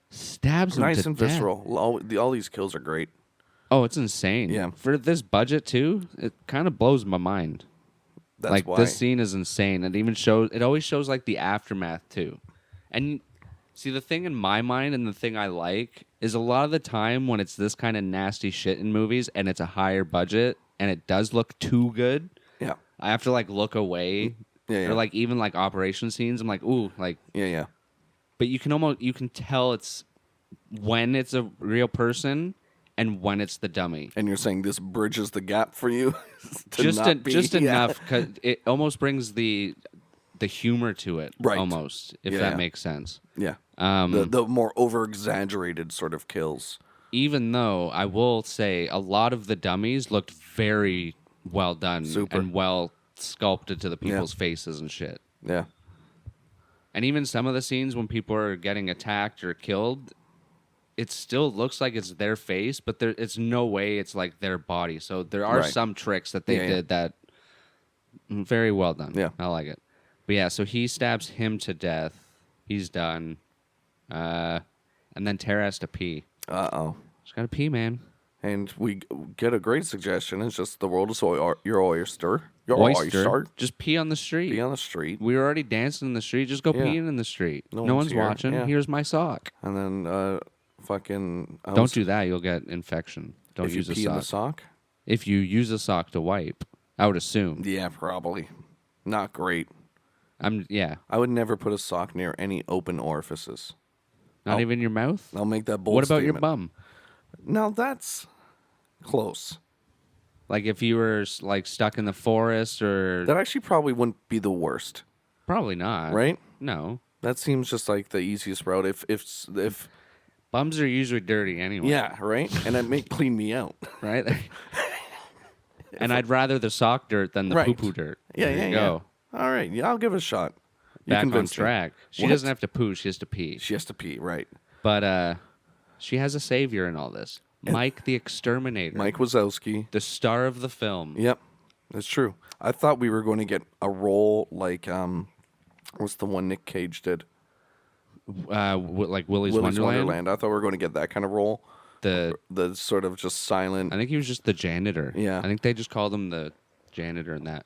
Stabs him Nice to and death. visceral. All these kills are great. Oh, it's insane. Yeah. For this budget, too, it kind of blows my mind. That's like, why. this scene is insane. It always shows, like, the aftermath, too. And, see, the thing in my mind and the thing I like is a lot of the time when it's this kind of nasty shit in movies and it's a higher budget and it does look too good, Yeah. I have to, like, look away. Yeah. Or, like, even, like, operation scenes, I'm like, ooh, like... Yeah. But you can tell it's when it's a real person and when it's the dummy. And you're saying this bridges the gap for you? to Just not be- just yeah. enough, because it almost brings the humor to it, Right. almost, if Yeah, that yeah. makes sense. Yeah. Um, The more over-exaggerated sort of kills. Even though I will say a lot of the dummies looked very well done Super. and well sculpted to the people's faces and shit. Yeah. And even some of the scenes when people are getting attacked or killed, it still looks like it's their face, but it's no way it's like their body. So there are Right. some tricks that they Yeah, did that very well done. Yeah. I like it. But yeah, so he stabs him to death. He's done. And then Tara has to pee. Uh-oh. She's got to pee, man. And we get a great suggestion. It's just the world is your oyster. Your Oyster. Just pee on the street. Be on the street. We were already dancing in the street. Just go Yeah. peeing in the street. No No one's one's here. watching. Yeah. Here's my sock. And then fucking... Don't do that. You'll get infection. Don't if you use a pee in the sock. sock? If you use a sock to wipe, I would assume. Yeah, probably. Not great. Yeah. I would never put a sock near any open orifices. Not even your mouth? I'll make that bold What about your statement. bum? Now that's close. Like if you were like stuck in the forest or That actually probably wouldn't be the worst, probably not. right? No. That seems just like the easiest route. If Bums are usually dirty anyway. yeah, right? And that may clean me out. Right? And I'd rather the sock dirt than the Right. poo-poo dirt. Yeah, There yeah, you yeah. go. All right, yeah, I'll give it a shot. You Back on convinced me. track. She What? doesn't have to poo, she has to pee. She has to pee, right? But she has a savior in all this. Mike the Exterminator. Mike Wazowski. The star of the film. Yep, that's true. I thought we were going to get a role like what's the one Nick Cage did? Like Willy's Willy's Wonderland. I thought we were going to get that kind of role. The sort of just silent. I think he was just the janitor. Yeah. I think they just called him the janitor in that.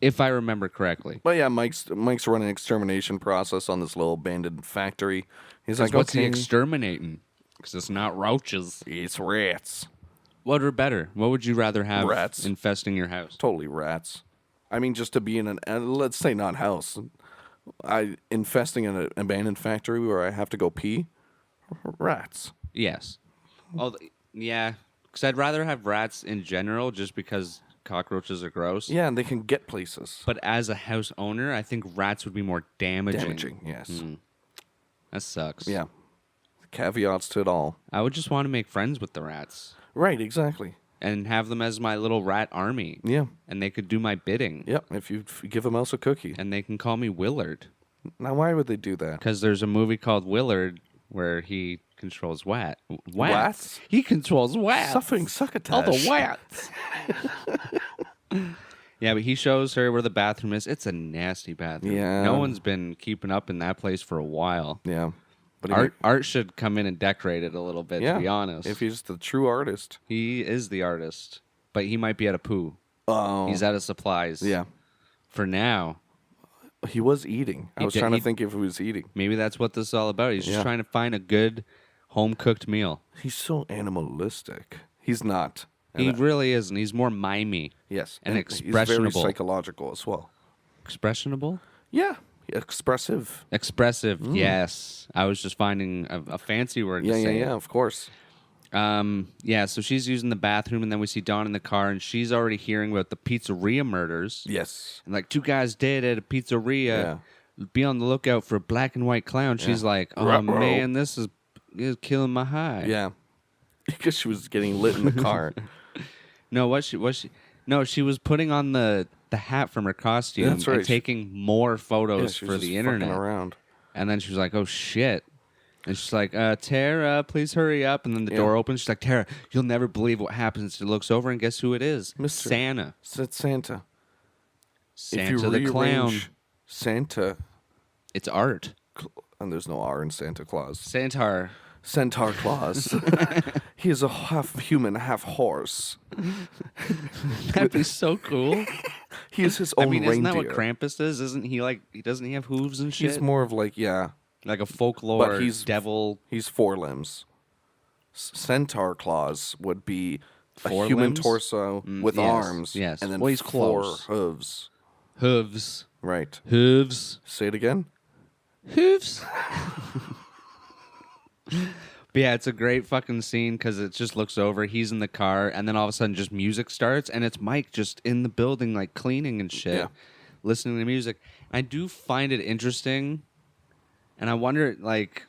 If I remember correctly. But yeah, Mike's running an extermination process on this little abandoned factory. He's like, what's he okay, exterminating? Because it's not roaches. it's rats. What are better? What would you rather have Rats. infesting your house? Totally rats. I mean, just to be in let's say not house. Infesting an abandoned factory where I have to go pee. Rats. Yes. Yeah. Because I'd rather have rats in general just because cockroaches are gross. Yeah, and they can get places. But as a house owner, I think rats would be more damaging. Damaging, yes. That sucks. Yeah. Caveats to it all. I would just want to make friends with the rats Right, exactly. and have them as my little rat army. Yeah. And they could do my bidding. Yep, if you give a mouse a cookie. And they can call me Willard. Now, why would they do that? Because there's a movie called Willard where he controls wats. Wats? He controls wats. Suffering succotash. All the wats. Yeah, but he shows her where the bathroom is. It's a nasty bathroom. Yeah. No one's been keeping up in that place for a while. Yeah. But Art should come in and decorate it a little bit, yeah, to be honest. if he's the true artist. He is the artist. But he might be out of poo. Oh. He's out of supplies. Yeah. For now. He was eating. I was trying to think if he was eating. Maybe that's what this is all about. He's just trying to find a good home-cooked meal. He's so animalistic. He's not. He really isn't. He's more mimey. Yes. And He's very expressionable. psychological as well. Expressionable? Yeah. Expressive. Expressive, yes. I was just finding a fancy word to say. Yeah, of course. Yeah, so she's using the bathroom, and then we see Dawn in the car, and she's already hearing about the pizzeria murders. Yes. And like 2 guys dead at a pizzeria. Be on the lookout for a black and white clown. She's like, oh, Ruh-roh. man, this is killing my high. Yeah. Because she was getting lit in the car. No, she was putting on the hat from her costume That's right. and taking more photos she for was the just internet. fucking around. And then she was like, oh, shit. And she's like, Tara, please hurry up. And then the door opens. She's like, Tara, you'll never believe what happens. She looks over, and guess who it is? Mr. Santa. It's Santa. Santa if you the clown. rearrange Santa, It's art. and there's no R in Santa Claus. Santar. Centaur Claus. He is a half human, half horse. That'd be so cool. He is his own I mean, reindeer. isn't that what Krampus is? Isn't he like, doesn't he have hooves and shit? He's more of like, like a folklore but he's devil. He's 4 limbs. Centaur Claus would be a 4 human limbs? torso with yes, arms. yes. And then Well, he's 4 close. hooves. Hooves. Right. Hooves. Say it again. Hooves. But yeah, it's a great fucking scene because it just looks over. He's in the car, and then all of a sudden, just music starts, and it's Mike just in the building, like cleaning and shit, listening to music. I do find it interesting, and I wonder, like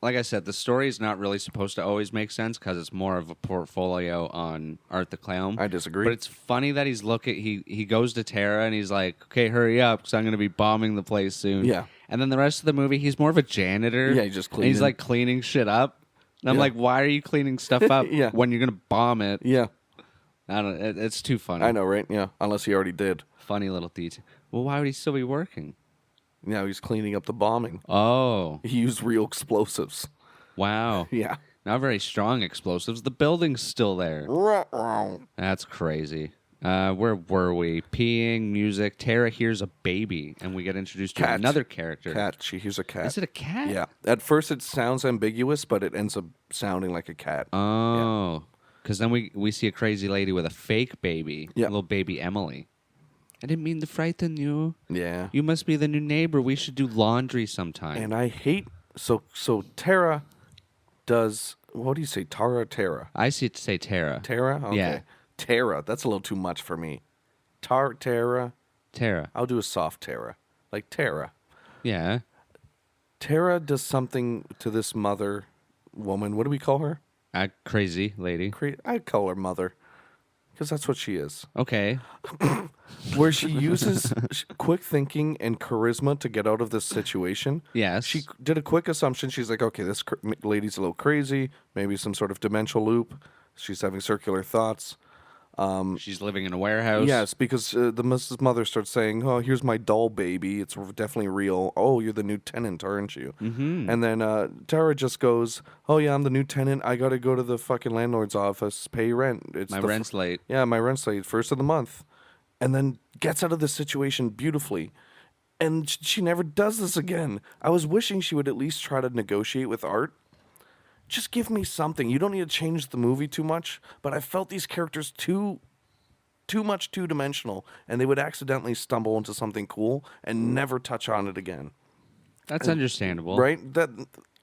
I said, the story is not really supposed to always make sense because it's more of a portfolio on Art the Clown. I disagree. But it's funny that he's he goes to Tara and he's like, okay, hurry up because I'm going to be bombing the place soon. Yeah. And then the rest of the movie, he's more of a janitor. Yeah, he's just And he's cleaning. like cleaning shit up. And I'm like, why are you cleaning stuff up when you're going to bomb it? Yeah. I don't. It's too funny. I know, right? Yeah. Unless he already did. Funny little detail. Well, why would he still be working? Now he's cleaning up the bombing. Oh. He used real explosives. Wow. Yeah. Not very strong explosives. The building's still there. That's crazy. Where were we? Peeing, music. Tara hears a baby, and we get introduced to another character. Cat. She hears a cat. Is it a cat? Yeah. At first it sounds ambiguous, but it ends up sounding like a cat. Oh. Because then we see a crazy lady with a fake baby. Yeah. Little baby Emily. I didn't mean to frighten you. Yeah. You must be the new neighbor. We should do laundry sometime. And I hate... So Tara does... What do you say? Tara? I see it to say Tara. Tara? Okay. Yeah. Tara. That's a little too much for me. Tara. Tara. I'll do a soft Tara. Like Tara. Yeah. Tara does something to this woman. What do we call her? A crazy lady. I'd call her mother. Because that's what she is. Okay. Where she uses quick thinking and charisma to get out of this situation. Yes. She did a quick assumption. She's like, okay, this lady's a little crazy. Maybe some sort of dementia loop. She's having circular thoughts. She's living in a warehouse. Yes, because the Mrs. Mother starts saying, "Oh, here's my doll baby. It's definitely real. Oh, you're the new tenant, aren't you?" Mm-hmm. And then Tara just goes, "Oh yeah, I'm the new tenant. I got to go to the fucking landlord's office, pay rent. It's My rent's late. Yeah, my rent's late, first of the month." And then gets out of this situation beautifully. And she never does this again. I was wishing she would at least try to negotiate with Art. Just give me something. You don't need to change the movie too much, but I felt these characters too much two-dimensional, and they would accidentally stumble into something cool and never touch on it again. That's understandable. Right? That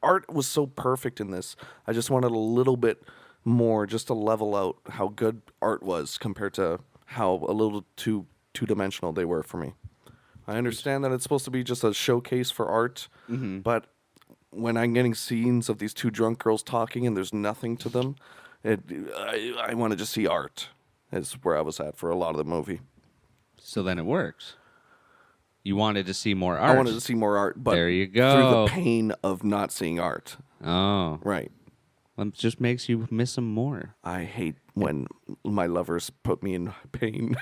Art was so perfect in this. I just wanted a little bit more just to level out how good Art was compared to how a little too two-dimensional they were for me. I understand that it's supposed to be just a showcase for Art, but when I'm getting scenes of these two drunk girls talking and there's nothing to them, I want to just see Art. Is where I was at for a lot of the movie. So then it works. You wanted to see more art. I wanted to see more Art, but there you go. Through the pain of not seeing Art. Oh. Right. Well, it just makes you miss him more. I hate when my lovers put me in pain.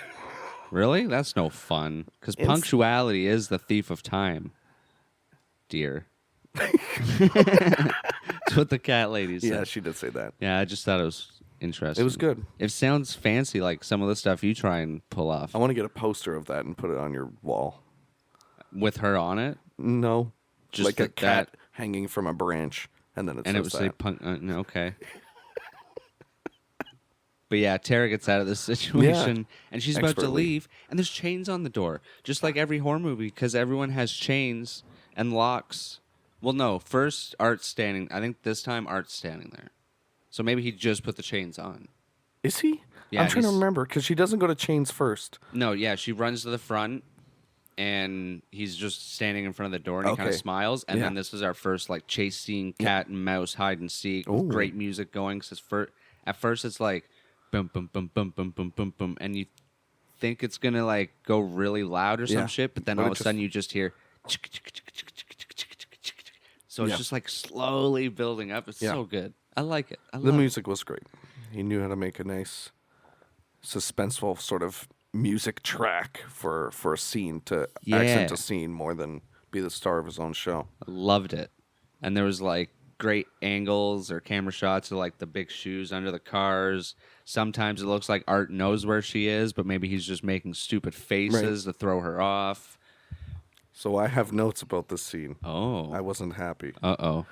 Really? That's no fun. Because punctuality is the thief of time, dear. That's what the cat lady said. Yeah, she did say that. Yeah, I just thought it was interesting. It was good. It sounds fancy, like some of the stuff you try and pull off. I want to get a poster of that and put it on your wall. With her on it? No. Just like a cat hanging from a branch, and then it and says it was that. like punk. Okay. But yeah, Tara gets out of this situation, and she's about to leave, and there's chains on the door, just like every horror movie, because everyone has chains and locks. Well, no, first Art's standing. I think this time Art's standing there. So maybe he just put the chains on. Is he? Yeah, I'm trying to remember, because she doesn't go to chains first. No, yeah, she runs to the front, and he's just standing in front of the door, and he kind of smiles. And then this is our first like chase scene, cat and mouse, hide and seek, with great music going. Cause at first it's like boom, boom, boom, boom, boom, boom, boom, boom, and you think it's gonna like go really loud or some shit, but then all of a sudden you just hear. So it's just like slowly building up. It's so good. I like it. The music was great. He knew how to make a nice, suspenseful sort of music track for a scene to accent a scene more than be the star of his own show. I loved it. And there was like great angles or camera shots of like the big shoes under the cars. Sometimes it looks like Art knows where she is, but maybe he's just making stupid faces to throw her off. So I have notes about this scene. Oh. I wasn't happy. Uh-oh.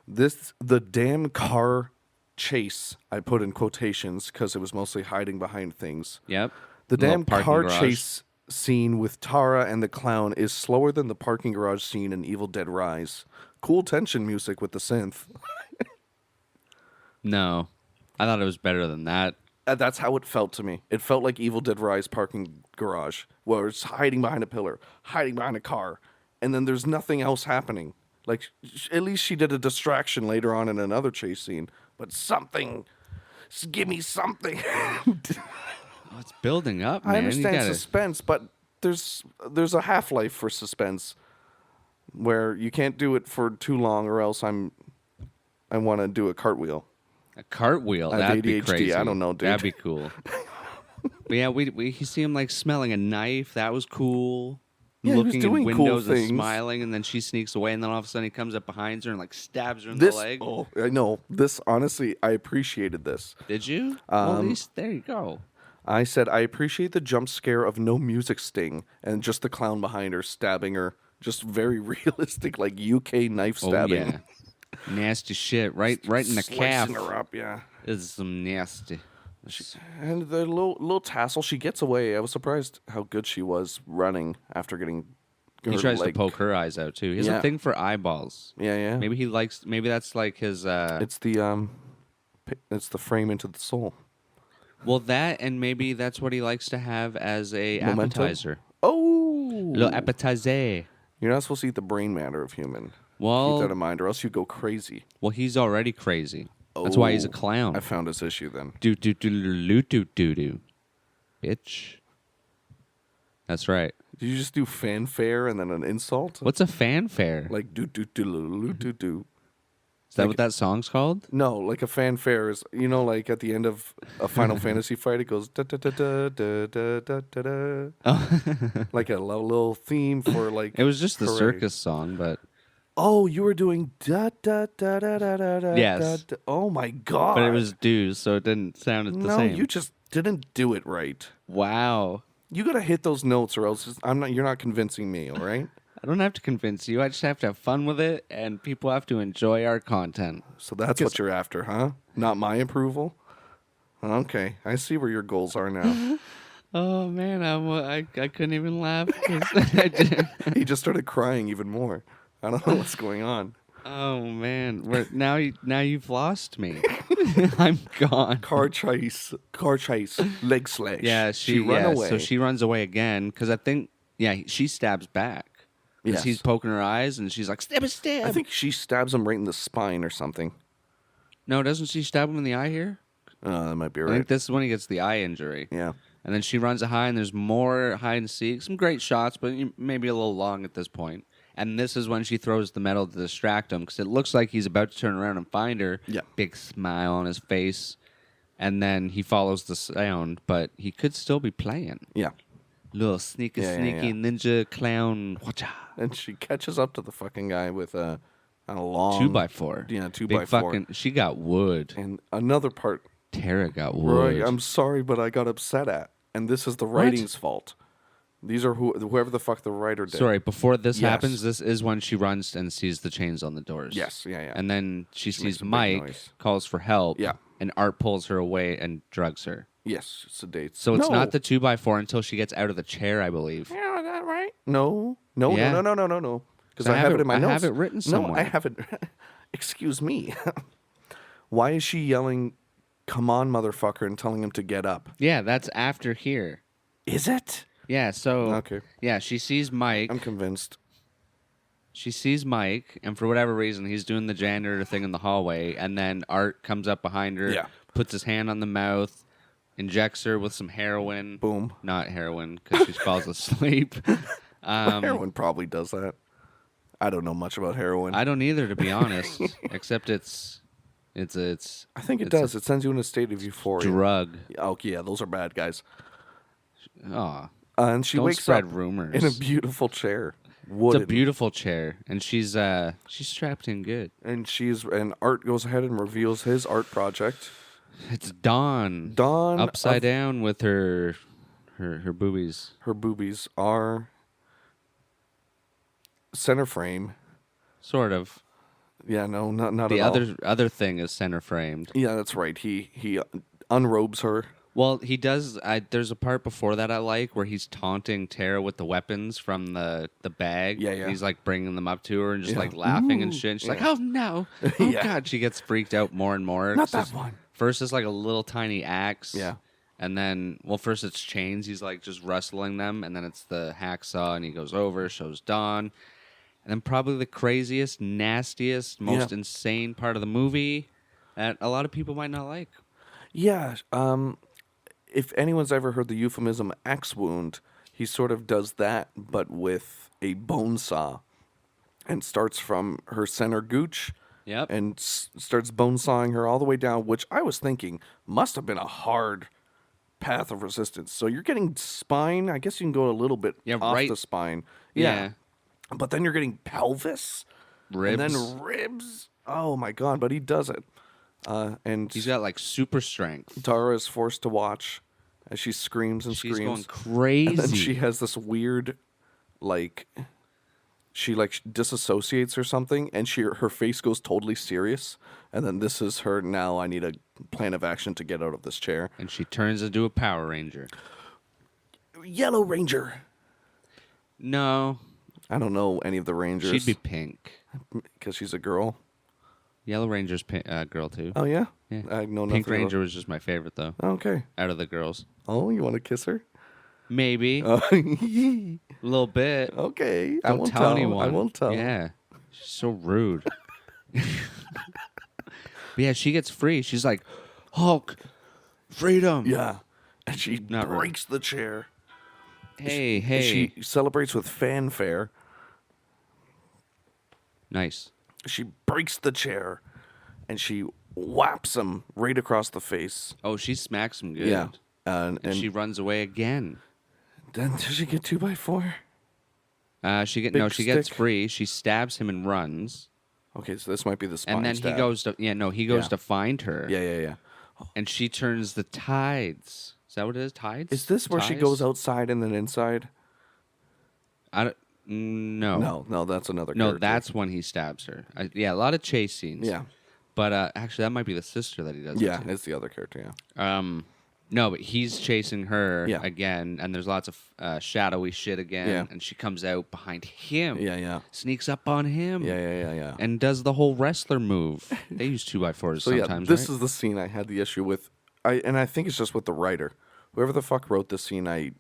The damn car chase, I put in quotations because it was mostly hiding behind things. Yep. The damn car garage. chase scene with Tara and the clown is slower than the parking garage scene in Evil Dead Rise. Cool tension music with the synth. No. I thought it was better than that. That's how it felt to me. It felt like Evil Dead Rise parking garage, where it's hiding behind a pillar, hiding behind a car, and then there's nothing else happening. Like, at least she did a distraction later on in another chase scene, but something. Just give me something. Oh, it's building up, man. I understand suspense, but there's a half-life for suspense where you can't do it for too long, or else I want to do a cartwheel. A cartwheel? I have That'd ADHD. be crazy. I don't know, dude. That'd be cool. But yeah, we see him like smelling a knife. That was cool. Yeah, he was looking doing in cool windows and things. smiling, and then she sneaks away, and then all of a sudden he comes up behind her and like stabs her in the leg. Oh, I know. This, honestly, I appreciated this. Did you? Well, at least there you go. I said, I appreciate the jump scare of no music sting and just the clown behind her stabbing her. Just very realistic, like UK knife stabbing. Oh, yeah. Nasty shit. Right in the calf. Slicing her up, yeah. Is some nasty. And the little tassel, she gets away. I was surprised how good she was running after getting her He tries leg. to poke her eyes out too. He has a thing for eyeballs. Yeah. Maybe that's like his It's the frame into the soul. Well, that, and maybe that's what he likes to have as a Memento? appetizer. Oh! Little appetizer. You're not supposed to eat the brain matter of human. Well, Keep that in mind, or else you go crazy. Well, he's already crazy. That's why he's a clown. I found his issue then. Do. bitch. That's right. Did you just do fanfare and then an insult? What's a fanfare? Like do do do do do do. Is that like- what that song's called? No, like a fanfare is, like at the end of a Final Fantasy fight, it goes da da da da da da da da da. Oh. Like a little theme for like. It was just the hooray. circus song, but Oh, you were doing da da da da da da da. Yes. Da. Oh my god! it was dues, so it didn't sound the no, same. you just didn't do it right. Wow. You gotta hit those notes, or else I'm not. You're not convincing me. All right. I don't have to convince you. I just have to have fun with it, and people have to enjoy our content. So that's what you're after, huh? Not my approval. Okay, I see where your goals are now. Oh man, I couldn't even laugh. 'Cause I didn't. He just started crying even more. I don't know what's going on. Oh man, now you've lost me. I'm gone. Car chase, leg slash. Yeah, she run away. So she runs away again because I think she stabs back. 'Cause Yes. he's poking her eyes and she's like stab. I think she stabs him right in the spine or something. No, doesn't she stab him in the eye here? That might be I right. think this is when he gets the eye injury. Yeah. And then she runs a high, and there's more hide and seek. Some great shots, but maybe a little long at this point. And this is when she throws the metal to distract him, because it looks like he's about to turn around and find her. Yeah. Big smile on his face. And then he follows the sound, but he could still be playing. Yeah. Little sneaky Yeah. ninja clown. Watcha. And she catches up to the fucking guy with a long 2x4. Yeah, 2x4. Big fucking. She got wood. And another part, Tara got wood. Roy, I'm sorry, but I got upset at. And this is the writing's fault. These are whoever the fuck the writer did. Sorry, before this Yes. happens, this is when she runs and sees the chains on the doors. Yes, yeah. And then she makes sees a big Mike, noise. calls for help, Yeah. and Art pulls her away and drugs her. Yes, sedates. So it's No. not the 2x4 until she gets out of the chair, I believe. Yeah, is that right? No. No. Because So I have it in my notes. I have it written somewhere. No, I have it. Excuse me. Why is she yelling, "Come on, motherfucker," and telling him to get up? Yeah, that's after here. Is it? Yeah, so Okay. yeah, she sees Mike. I'm convinced. She sees Mike, and for whatever reason, he's doing the janitor thing in the hallway, and then Art comes up behind her, Yeah. puts his hand on the mouth, injects her with some heroin. Boom. Not heroin, because she falls asleep. Heroin probably does that. I don't know much about heroin. I don't either, to be honest. Except it's I think it it's a does. It sends you in a state of euphoria. drug. Oh, yeah, those are bad guys. Oh, And she don't wakes spread up rumors. in a beautiful chair. It's Wooden. a beautiful chair, and she's strapped in good. And Art goes ahead and reveals his art project. It's Dawn. Dawn upside of- down with her boobies. Her boobies are center frame. Sort of. Yeah, no, not The at all. other thing is center framed. Yeah, that's right. He unrobes her. Well, he does. There's a part before that I like where he's taunting Tara with the weapons from the bag. Yeah. He's like bringing them up to her and just Yeah. like laughing and Ooh. shit. And she's Yeah. like, "Oh no! Oh Yeah. God!" She gets freaked out more and more. Not It's that just- one. First, it's like a little tiny axe. Yeah. And then, first it's chains. He's like just rustling them, and then it's the hacksaw, and he goes over, shows Dawn, and then probably the craziest, nastiest, most insane part of the movie that a lot of people might not like. Yeah. If anyone's ever heard the euphemism axe wound, he sort of does that, but with a bone saw, and starts from her center gooch. Yep. And starts bone sawing her all the way down, which I was thinking must have been a hard path of resistance. So you're getting spine. I guess you can go a little bit off right. the spine. Yeah. But then you're getting pelvis. Ribs. And then ribs. Oh, my God. But he does it. And He's got like super strength. Tara is forced to watch as she screams and She's screams. going crazy. And then she has this weird, like... She disassociates or something, and her face goes totally serious. And then this is her. Now I need a plan of action to get out of this chair. And she turns into a Power Ranger. Yellow Ranger. No, I don't know any of the Rangers. she'd be pink. because she's a girl. Yellow Ranger's girl too. Oh yeah. Yeah. I know nothing. Pink Ranger was just my favorite though, Okay. out of the girls. Oh, you want to kiss her? Maybe a Okay. little bit. I Don't won't tell anyone. I won't tell. Yeah, she's so rude. But yeah, she gets free. She's like, Hulk, freedom. Yeah. And she Not really. breaks the chair. Hey, And hey. she celebrates with fanfare. Nice. She breaks the chair, and she whaps him right across the face. Oh, she smacks him good. Yeah. And And she runs away again. then does she get 2x4? She Big gets stick. free. She stabs him and runs. Okay, so this might be the spine And then stab. he goes Yeah. to find her. Yeah. And she turns the tides. Is that what it is? Tides? Is this where she Ties? goes outside and then inside? I don't, No, that's another No, character. that's when he stabs her. A lot of chase scenes. Yeah. But actually, that might be the sister that he does. Yeah, it to. it's the other character, yeah. No, but he's chasing her Yeah. again, and there's lots of shadowy shit again, Yeah. and she comes out behind him, Yeah. sneaks up on him, Yeah. and does the whole wrestler move. They use 2x4s So sometimes, this right? is the scene I had the issue with. I think it's just with the writer. Whoever the fuck wrote this scene, it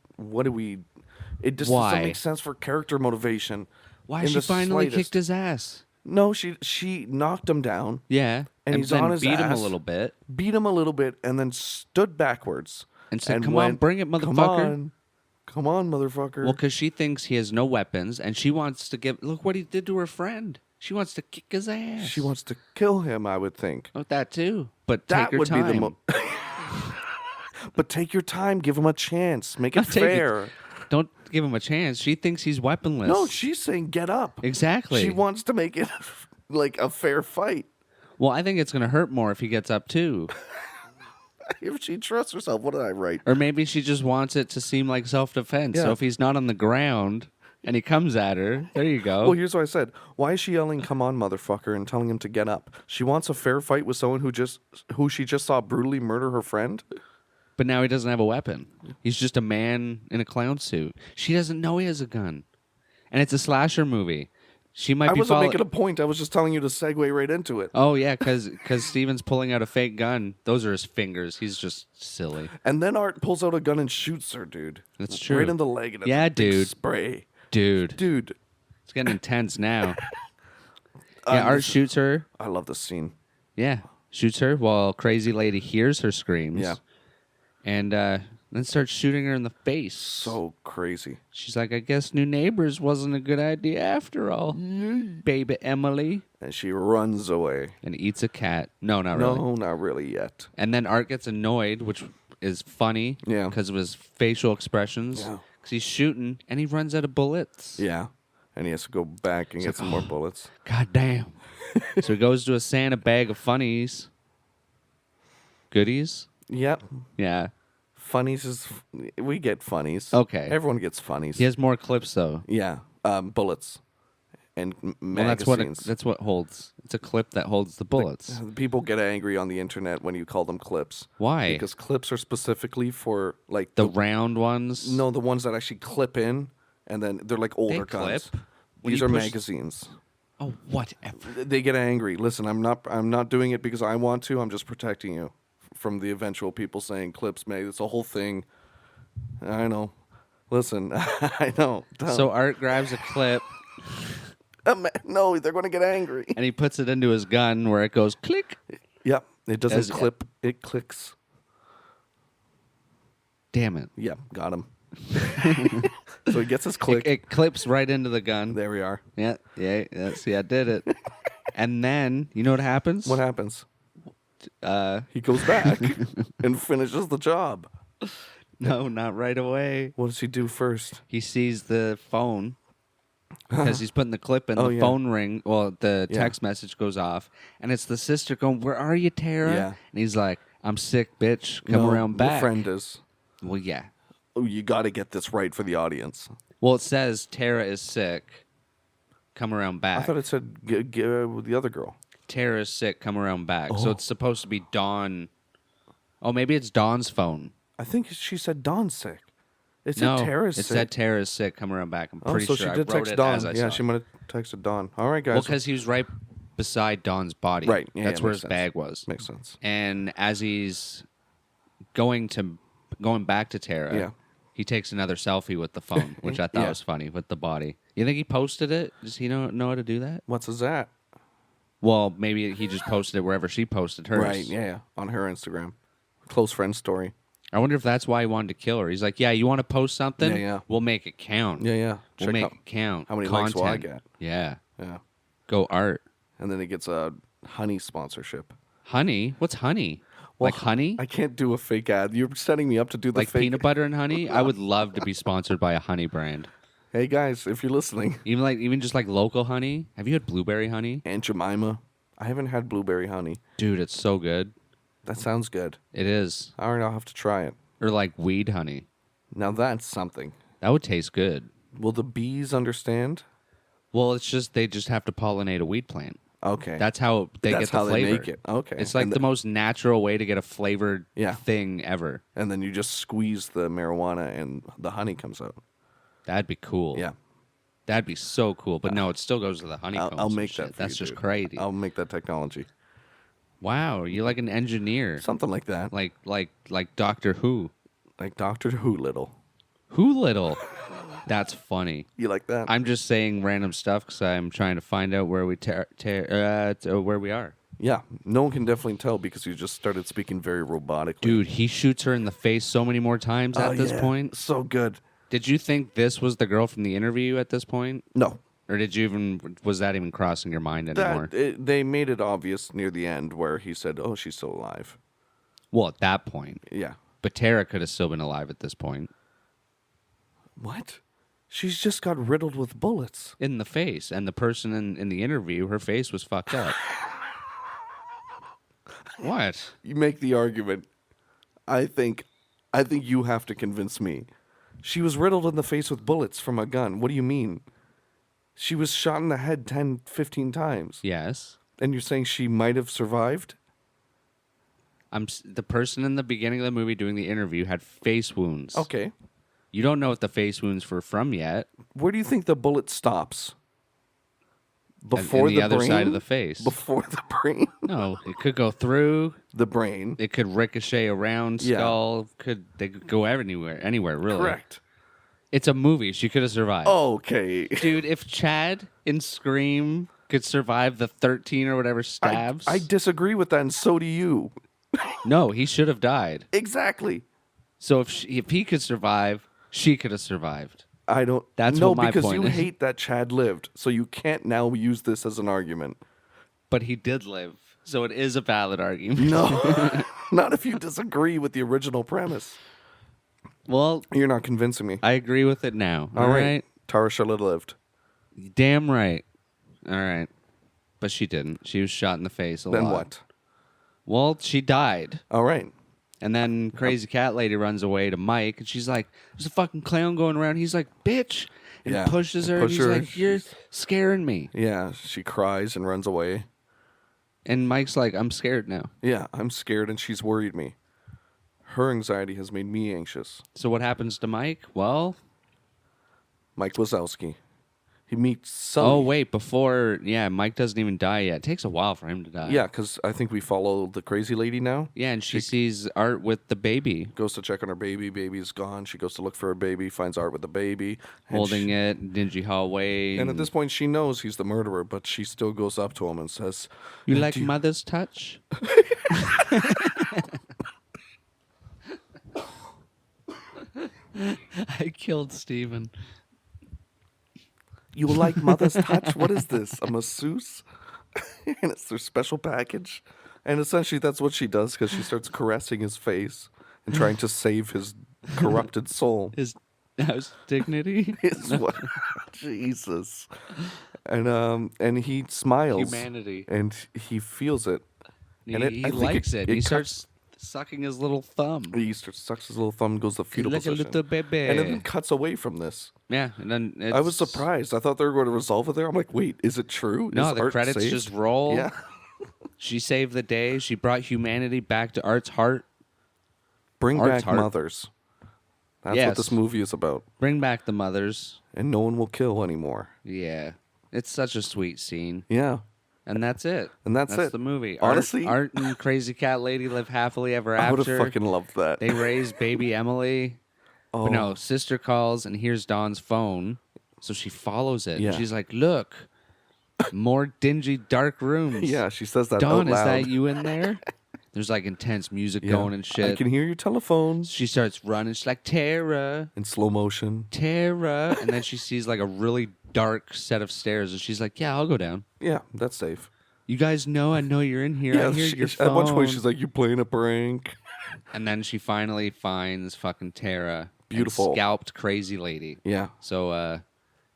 just Why? doesn't make sense for character motivation. Why in she the finally slightest. kicked his ass? No, she knocked him down, Yeah, And he's then on his beat him a ass. little bit, beat him a little bit, and then stood backwards and said, "Come went, on, bring it, motherfucker." Come on, motherfucker. Well, because she thinks he has no weapons, and she wants to give. Look what he did to her friend. She wants to kick his ass. She wants to kill him, I would think. Oh, that too. But That take her would time. be the But take your time, give him a chance, make it Not take it- fair. Don't give him a chance. She thinks he's weaponless. No, she's saying get up. Exactly. She wants to make it like a fair fight. Well, I think it's going to hurt more if he gets up too. If she trusts herself, what did I write? Or maybe she just wants it to seem like self-defense. Yeah. So if he's not on the ground and he comes at her, there you go. Well, here's what I said. Why is she yelling, "Come on, motherfucker," and telling him to get up? She wants a fair fight with someone who she just saw brutally murder her friend. But now he doesn't have a weapon. He's just a man in a clown suit. She doesn't know he has a gun. And it's a slasher movie. She might I be wasn't making a point. I was just telling you to segue right into it. Oh, yeah, because Steven's pulling out a fake gun. Those are his fingers. He's just silly. And then Art pulls out a gun and shoots her, dude. That's true. Right in the leg. And it's Yeah, a big dude. Spray. Dude. Dude. It's getting intense now. Yeah, Art shoots her. I love this scene. Yeah, shoots her while crazy lady hears her screams. Yeah. And then starts shooting her in the face. So crazy. She's like, I guess New Neighbors wasn't a good idea after all. Baby Emily. And she runs away. And eats a cat. No, not really. No, not really yet. And then Art gets annoyed, which is funny. Yeah. Because of his facial expressions. Yeah. Because he's shooting and he runs out of bullets. Yeah. And he has to go back and get some more bullets. God damn. So he goes to a Santa bag of funnies. Goodies? Yep. Yeah. Funnies is... We get funnies. Okay. Everyone gets funnies. He has more clips, though. Yeah. Bullets. And Well, magazines. that's what holds. It's a clip that holds the bullets. People get angry on the internet when you call them clips. Why? Because clips are specifically for, like... The round ones? No, the ones that actually clip in, and then they're like older They guns. clip? When These you are push- magazines. Oh, whatever. They get angry. Listen, I'm not doing it because I want to. I'm just protecting you from the eventual people saying clips mag. It's a whole thing. I know. Listen, I know. Don't. So Art grabs a clip No, they're going to get angry. and he puts it into his gun where it goes click. Yep, it doesn't As- clip. It clicks. Damn it. Yep, got him. So he gets his click. It clips right into the gun. There we are. Yeah, see, I did it. And then, you know what happens? What happens? He goes back and finishes the job. No, not right away. What does he do first? He sees the phone because he's putting the clip in. Oh, The yeah. phone ring. Well, the Yeah. text message goes off, and it's the sister going, "Where are you, Tara?" Yeah. And he's like, "I'm sick, bitch. Come No, around back." The friend is. Well, yeah. Oh, you got to get this right for the audience. Well, it says Tara is sick. Come around back. I thought it said with the other girl. Tara is sick. Come around back. So Oh. it's supposed to be Dawn. Oh, maybe it's Dawn's phone. I think she said Dawn's sick. It said No, Tara's it sick. said Tara's sick. Come around back. I'm pretty so sure she I did wrote text it Dawn. as I Yeah, saw she it. might have texted Dawn. All right, guys. Well, because he was right beside Dawn's body. Right, yeah, That's yeah, where makes his sense. bag was. Makes sense. And as he's going back to Tara, Yeah. he takes another selfie with the phone, which I thought Yeah. was funny with the body. You think he posted it? Does he know how to do that? What's his that? Well, maybe he just posted it wherever she posted hers. Right, yeah, on her Instagram. Close friend story. I wonder if that's why he wanted to kill her. He's like, yeah, you want to post something? Yeah. We'll make it count. Yeah. We'll Check make out it count. how many Content. likes will I get. Yeah. Yeah. Go art. And then he gets a honey sponsorship. Honey? What's honey? Well, like honey? I can't do a fake ad. You're setting me up to do the Like fake. peanut butter and honey? I would love to be sponsored by a honey brand. Hey guys, if you're listening, Even just like local honey. Have you had blueberry honey? Aunt Jemima. I haven't had blueberry honey. Dude, it's so good. That sounds good. It is. All right, I'll have to try it. Or like weed honey. Now that's something. That would taste good. Will the bees understand? Well, they just have to pollinate a weed plant. Okay. That's how they That's get the how flavor. they make it. Okay. It's like And the most natural way to get a flavored Yeah. thing ever. And then you just squeeze the marijuana and the honey comes out. That'd be cool. Yeah. That'd be so cool. But no, it still goes to the honeycombs. I'll and make shit. that for That's you, just dude. crazy. I'll make that technology. Wow, you're like an engineer. Something like that. Like Doctor Who. Like Doctor Who little. Who little? That's funny. You like that? I'm just saying random stuff because I'm trying to find out where where we are. Yeah. No one can definitely tell because you just started speaking very robotically. Dude, he shoots her in the face so many more times Oh, at this yeah. point. So good. Did you think this was the girl from the interview at this point? No. Or was that even crossing your mind anymore? They made it obvious near the end where he said, "Oh, she's still alive." Well, at that point. Yeah. But Tara could have still been alive at this point. What? She's just got riddled with bullets. In the face. And the person in the interview, her face was fucked up. What? You make the argument. I think you have to convince me. She was riddled in the face with bullets from a gun. What do you mean? She was shot in the head 10, 15 times. Yes. And you're saying she might have survived? The person in the beginning of the movie doing the interview had face wounds. Okay. You don't know what the face wounds were from yet. Where do you think the bullet stops? In Before the other brain? side of the face. Before the brain? No, it could go through. The brain. It could ricochet around Yeah. skull. They could go anywhere, really. Correct. It's a movie. She could have survived. Okay. Dude, if Chad in Scream could survive the 13 or whatever stabs. I disagree with that, and so do you. No, he should have died. Exactly. So if he could survive, she could have survived. I don't. That's no, what my because point you is. hate that Chad lived, so you can't now use this as an argument. But he did live. So it is a valid argument. No, not if you disagree with the original premise. Well, You're not convincing me. I agree with it now. All right. Tara should have lived. Damn right. All right. But she didn't. She was shot in the face a lot. Then what? Well, she died. All right. And then Crazy Cat Lady runs away to Mike, and she's like, there's a fucking clown going around. He's like, bitch. And Yeah. pushes her, Push and he's her. like, you're scaring me. Yeah, she cries and runs away. And Mike's like, I'm scared now. Yeah, I'm scared, and she's worried me. Her anxiety has made me anxious. So what happens to Mike? Well, Mike Wazowski. He meets Sully. oh, wait, Mike doesn't even die yet. It takes a while for him to die. Yeah, because I think we follow the crazy lady now. Yeah, and she sees Art with the baby. Goes to check on her baby. Baby's gone. She goes to look for her baby. Finds Art with the baby. and Holding she- it, dingy hallway. And at this point, she knows he's the murderer, but she still goes up to him and says, You "Do like mother's touch? I killed Steven. You like mother's touch? What is this? A masseuse?" And it's their special package. And essentially, that's what she does because she starts caressing his face and trying to save his corrupted soul. His house dignity? His what? Jesus. And he smiles. Humanity. And he feels it. He, And he I think likes it. it He cuts- starts sucking his little thumb. He sucks his little thumb and goes to fetal Like a position. little baby. And it then cuts away from this. Yeah, and then I was surprised. I thought they were going to resolve it there. I'm like, wait, is it true? No, Is the Art credits saved? just roll. Yeah. She saved the day. She brought humanity back to Art's heart. Bring Art's back heart. mothers. That's Yes. what this movie is about. Bring back the mothers. And no one will kill anymore. Yeah. It's such a sweet scene. Yeah. And that's it. And that's it. the movie. Honestly- Art and Crazy Cat Lady live happily ever I would after. have fucking loved that. They raise baby Emily. Oh. But no, sister calls and hears Dawn's phone. So she follows it. Yeah. She's like, look, more dingy, dark rooms. Yeah, she says that Dawn, out is loud. that you in there? There's like intense music Yeah. going and I shit. can hear your telephone She starts running. She's like, Tara, in slow motion. Tara. And then she sees like a really dark set of stairs. And she's like, yeah, I'll go down. Yeah, that's safe. You guys know I know you're in here. Yeah, I hear your phone. at one point she's like, "You playing a prank?" And then she finally finds fucking Tara. Beautiful. And scalped crazy lady. Yeah. So,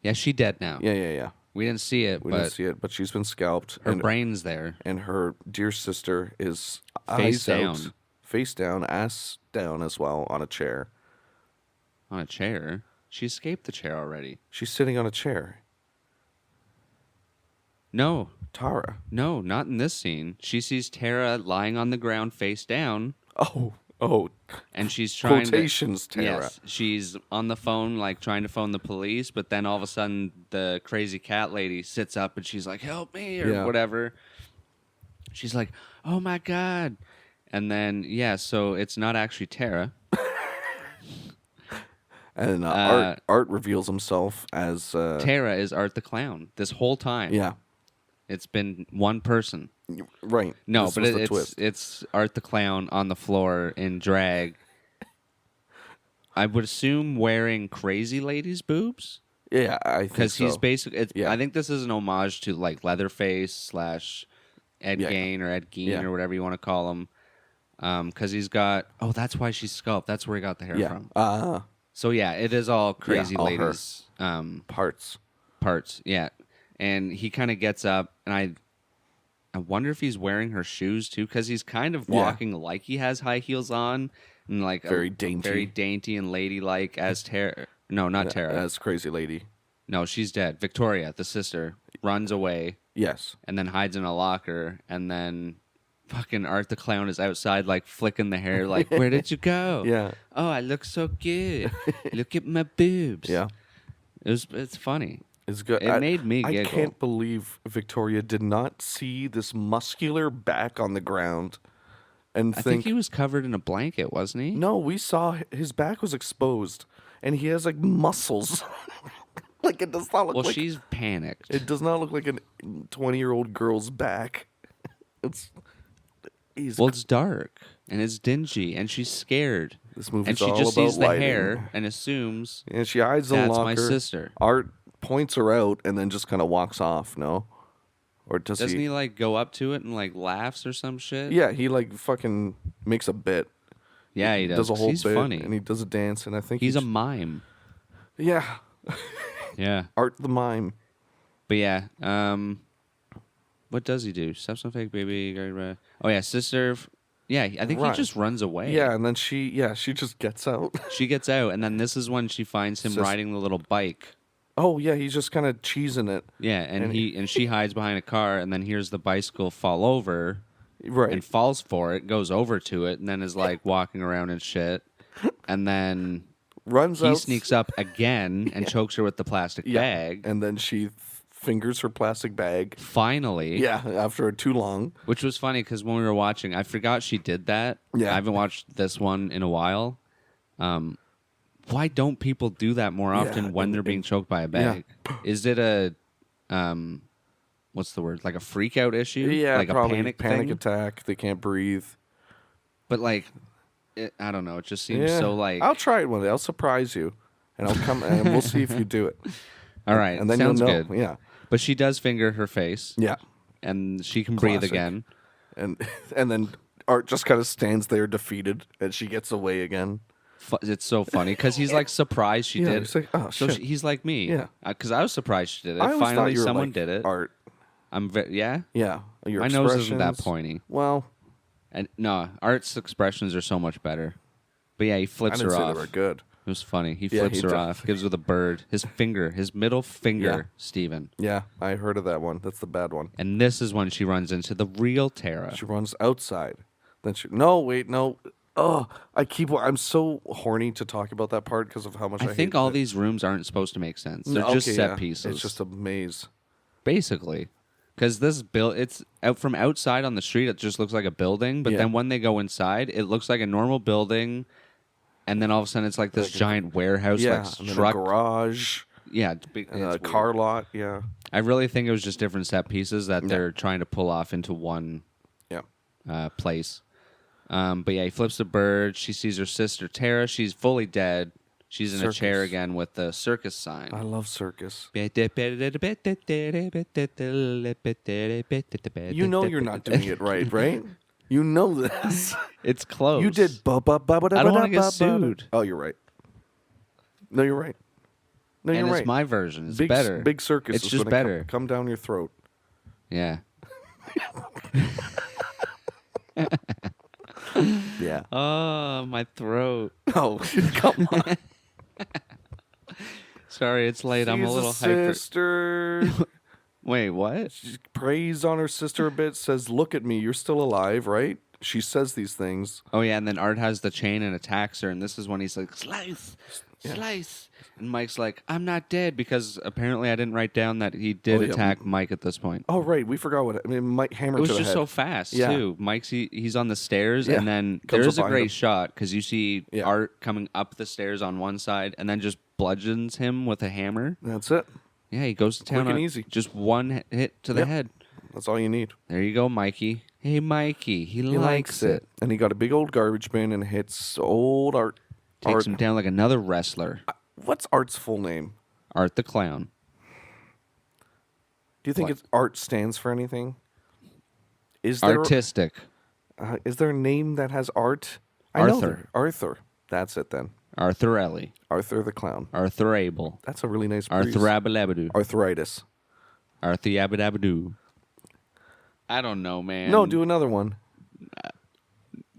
yeah, she dead now. Yeah. We didn't see it, We but didn't see it, but she's been scalped. her and, brain's there. and her dear sister is Face eyes out, down. face down, ass down as well on a chair. On a chair? She escaped the chair already. She's sitting on a chair. No, Tara. no, not in this scene. She sees Tara lying on the ground face down, Oh. and she's trying Quotations, to... Tara. Yes, she's on the phone, like, trying to phone the police, but then all of a sudden, the crazy cat lady sits up, and she's like, help me, or whatever. She's like, oh, my God. And then, yeah, so it's not actually Tara. And Art reveals himself as... Tara is Art the Clown this whole time. Yeah. It's been one person. Right. No, This but was the twist. it's Art the Clown on the floor in drag. I would assume wearing Crazy Lady's boobs. Yeah, I think Because so. he's basically... Yeah. I think this is an homage to like Leatherface / Ed Gein or Ed Gein or whatever you want to call him. Because he's got... Oh, that's why she's sculpted. That's where he got the hair from. So yeah, it is all Crazy all Lady's Parts. Yeah. And he kind of gets up, and I wonder if he's wearing her shoes too, because he's kind of walking like he has high heels on, and like Very dainty and ladylike as Tara. No, not Tara. As Crazy Lady. No, she's dead. Victoria, the sister, runs away Yes. and then hides in a locker, and then fucking Art the Clown is outside, like flicking the hair, like, where did you go? Yeah. Oh, I look so good. Look at my boobs. Yeah. It's funny. It's good. It made me I giggle. can't believe Victoria did not see this muscular back on the ground and I think he was covered in a blanket, wasn't he? no, we saw his back was exposed and he has like muscles. Like it does not look Well, like she's panicked. it does not look like a 20-year-old girl's back. It's dark and it's dingy and she's scared. This movie's and she all just about sees the lighting. hair and assumes And she hides in the that's locker. my sister. Art points her out and then just kind of walks off, no? Or doesn't he like go up to it and like laughs or some shit? Yeah, he like fucking makes a bit. Yeah, he does. Does a whole He's bit funny. and he does a dance and I think He's a mime. Yeah. Yeah. Art the mime. But yeah, what does he do? Steps on fake baby. Oh yeah, sister. Yeah, I think he just runs away. Yeah, and then she just gets out. She gets out, and then this is when she finds him riding the little bike. Oh yeah, he's just kind of cheesing it. Yeah, and she hides behind a car, and then hears the bicycle fall over, Right. and falls for it, goes over to it, and then is like walking around and shit, and then Runs out. he sneaks up again and chokes her with the plastic bag. And then she fingers her plastic bag. Finally. Yeah, after too long. Which was funny because when we were watching, I forgot she did that. Yeah. I haven't watched this one in a while. Why don't people do that more often when they're being choked by a bag? Is it a, what's the word? Like a freak out issue? Yeah, like probably a panic thing? attack. They can't breathe. But like, I don't know. It just seems so like. I'll try it one day. I'll surprise you, and I'll come and we'll see if you do it. All right, and then sounds you'll know. good. Yeah, but she does finger her face. yeah, and she can breathe Classic. again. and then Art just kind of stands there defeated, and she gets away again. It's so funny because he's like surprised she did. He's like, oh so shit. he's like me. Yeah. Because I was surprised she did it. I always thought Finally, you were someone like did it. Art. Yeah. Yeah, your My nose isn't that expressions. pointy. Well, And no, Art's expressions are so much better. But yeah, he I flips didn't her say off. they were good. It was funny. He Yeah, flips he her did. off, gives her the bird, his middle finger, Yeah. Steven. Yeah, I heard of that one. That's the bad one. And this is when she runs into the real Tara. She runs outside. Then she. No, wait, no. Oh, I'm so horny to talk about that part because of how much I think hate all it. these rooms aren't supposed to make sense. They're No, just okay, set yeah. pieces. It's just a maze. Basically. Because this it's out from outside on the street, it just looks like a building. But Yeah. then when they go inside, it looks like a normal building. And then all of a sudden, it's like this giant warehouse, Yeah, like and then a truck. garage, Yeah, and it's a weird. car lot. Yeah, I really think it was just different set pieces that Yeah. they're trying to pull off into one yeah. place. But yeah, he flips the bird. She sees her sister Tara. She's fully dead. She's in a chair Circus. again with the circus sign. I love circus. You You know you're not doing it right? You know this. It's close. You did ba ba ba ba I don't want to ba get ba. sued. Oh, you're right. No, you're right. No, And you're it's right. my version. It's Big, better. Big circus. It's is just gonna better. Come down your throat. Yeah. Yeah. Oh, my throat. Oh, come on. Sorry, it's late. I'm a She's little hyper. sister. Wait, what? She prays on her sister a bit. Says, "Look at me. You're still alive, right?" She says these things. Oh yeah, and then Art has the chain and attacks her, and this is when he's like, "Slice, slice," and Mike's like, "I'm not dead," because apparently I didn't write down that he did Oh, yeah. attack Mike at this point. Oh, right. We forgot what. I mean, Mike hammered It was to the just head. so fast Yeah. too. He's on the stairs, Yeah. and then Comes there's up a behind him. great shot because you see Yeah. Art coming up the stairs on one side, and then just bludgeons him with a hammer. That's it. Yeah, he goes to town Quick and on easy. just one hit to the Yep. head. That's all you need. There you go, Mikey. Hey, Mikey, he He likes it. And he got a big old garbage bin and hits old Art. Takes him down like another wrestler. What's Art's full name? Art the Clown. Do you think What? it's Art stands for anything? Is there Artistic. is there a name that has Art? I know Arthur. there- Arthur. That's it then. Arthur Ellie. Arthur the Clown. Arthur Abel. That's a really nice breeze. Arthur Abalabadoo. Arthritis. Arthur Yabadabadoo. I don't know, man. No, do another one.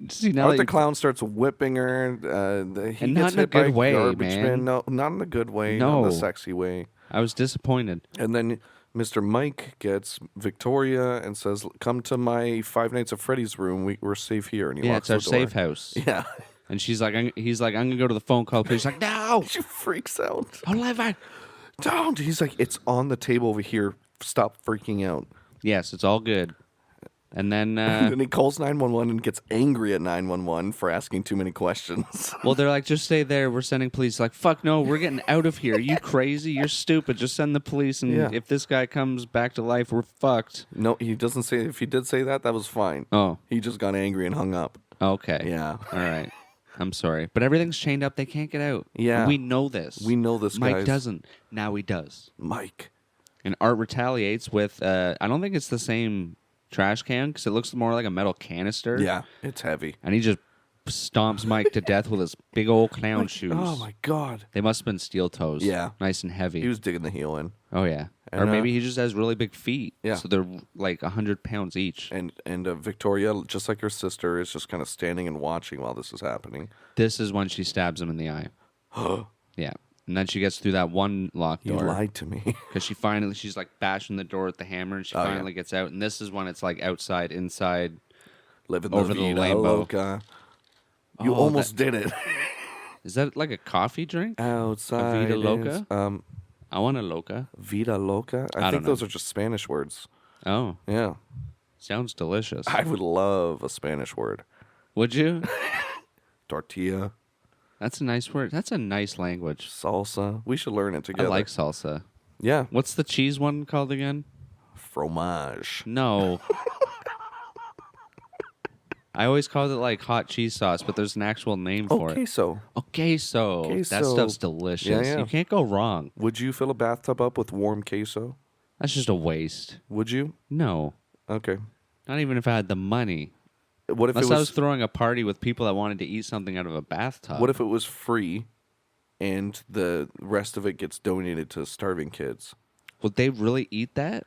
See, now Art that the you- Clown starts whipping her. He And gets not in a hit by good way, garbage man. bin. No, not in a good way. Not in No. a sexy way. I was disappointed. And then Mr. Mike gets Victoria and says, "Come to my Five Nights at Freddy's room. We're safe here." And he Yeah, locks it's our the door. safe house. Yeah. And he's like, I'm gonna go to the phone call. She's like, no, She freaks out. Oliver. Don't. He's like, "It's on the table over here. Stop freaking out." Yes, it's all good. And then, And then he calls 911 and gets angry at 911 for asking too many questions. well, they're like, just stay there. We're sending police. Like, fuck no, we're getting out of here. You crazy? You're stupid. Just send the police. And Yeah. if this guy comes back to life, we're fucked. No, he doesn't say. If he did say that, that was fine. Oh, He just got angry and hung up. okay. Yeah. All right. I'm sorry. But everything's chained up. They can't get out. Yeah. We know this. We know this, Mike guys. doesn't. Now he does. Mike. And Art retaliates with, I don't think it's the same trash can because it looks more like a metal canister. Yeah, it's heavy. And he just stomps Mike to death with his big old clown shoes. Oh my god. They must have been steel toes. Yeah. Nice and heavy. He was digging the heel in. Oh, yeah. And, Or maybe he just has really big feet. Yeah. So they're like 100 pounds each. And Victoria, just like her sister, is just kind of standing and watching while this is happening. This is when she stabs him in the eye. Yeah. And then she gets through that one locked You door. lied to me. Because she's like bashing the door with the hammer and she Oh, yeah. finally gets out. And this is when it's like outside, inside. Living Over the the vida rainbow. loca. You Oh, almost did it. Is that like a coffee drink? Outside Vida is, Loca? I want a loca. Vida loca. I don't think know. those are just Spanish words. Oh, Yeah. sounds delicious. I would love a Spanish word. Would you? Tortilla, That's a nice word. That's a nice language. salsa. We should learn it together. I like salsa. Yeah. What's the cheese one called again? Fromage. No. I always called it like hot cheese sauce, but there's an actual name Oh, for it. queso. Oh, queso. That Queso. stuff's delicious. Yeah, yeah. You can't go wrong. Would you fill a bathtub up with warm queso? That's just a waste. Would you? No. Okay. Not even if I had the money. What if Unless it I was? was throwing a party with people that wanted to eat something out of a bathtub. What if it was free, and the rest of it gets donated to starving kids? Would they really eat that?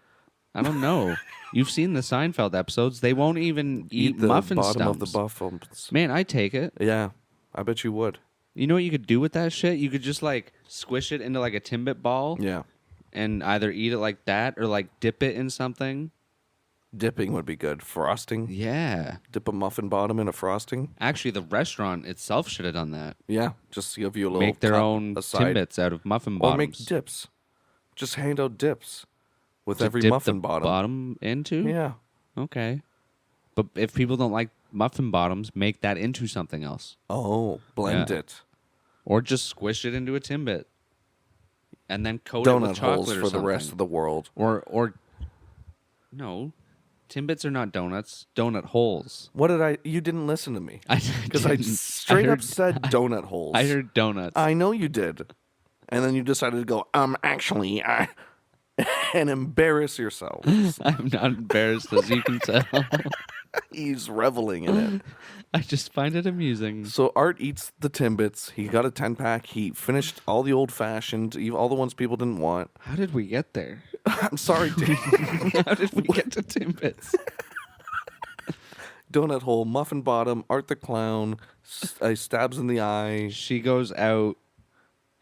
I don't know. You've seen the Seinfeld episodes. They won't even eat the muffin bottom stumps. of the muffins. Man, I take it. Yeah, I bet you would. You know what you could do with that shit? You could just like squish it into like a Timbit ball Yeah, and either eat it like that or like dip it in something. dipping would be good. Frosting. Yeah. Dip a muffin bottom in a frosting. Actually, the restaurant itself should have done that. Yeah, just give you a little Make their cup own aside. Timbits out of muffin Or bottoms. make dips. Just hand out dips with To every dip muffin the bottom. into? Yeah, Okay. But if people don't like muffin bottoms, make that into something else. oh, blend Yeah. it. Or just squish it into a Timbit. And then coat it with Donut chocolate holes or for something. the rest of the world. Or no. Timbits are not donuts. Donut holes. What did I? You didn't listen to me. Because I didn't. straight up said donut holes. I heard donuts. I know you did. And then you decided to go, actually, and embarrass yourself. I'm not embarrassed, as you can tell. He's reveling in it. I just find it amusing. So Art eats the Timbits. He got a 10-pack. He finished all the old-fashioned, all the ones people didn't want. How did we get there? I'm sorry, dude. How did we get to Timbits? Donut hole, muffin bottom, Art the clown, stabs in the eye. She goes out.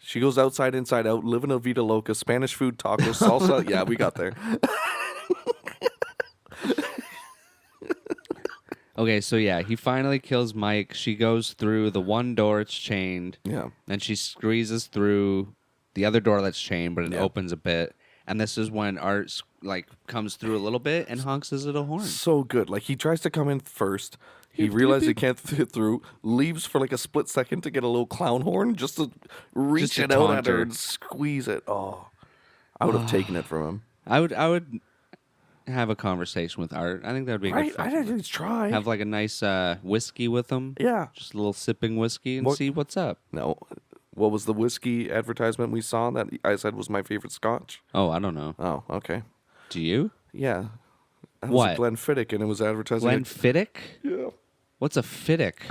She goes outside, inside out, living a vida loca, Spanish food, tacos, salsa. Yeah, we got there. Okay, so yeah, he finally kills Mike. She goes through the one door, it's chained. Yeah. Then she squeezes through the other door that's chained, but it opens a bit. And this is when Art comes through a little bit and honks his little horn. So good. Like, he tries to come in first. He realizes he can't fit through, leaves for like a split second to get a little clown horn just to reach it out at her and squeeze it. Oh, I would have taken it from him. I would have a conversation with Art. I think that would be a good I'd at least try. Have like a nice whiskey with him. Yeah. Just a little sipping whiskey and see what's up. No. What was the whiskey advertisement we saw that I said was my favorite scotch? Oh, I don't know. Oh, okay. Do you? Yeah. That What? was Glenfiddich, and it was advertising. Glenfiddich? Yeah. What's a Fiddick?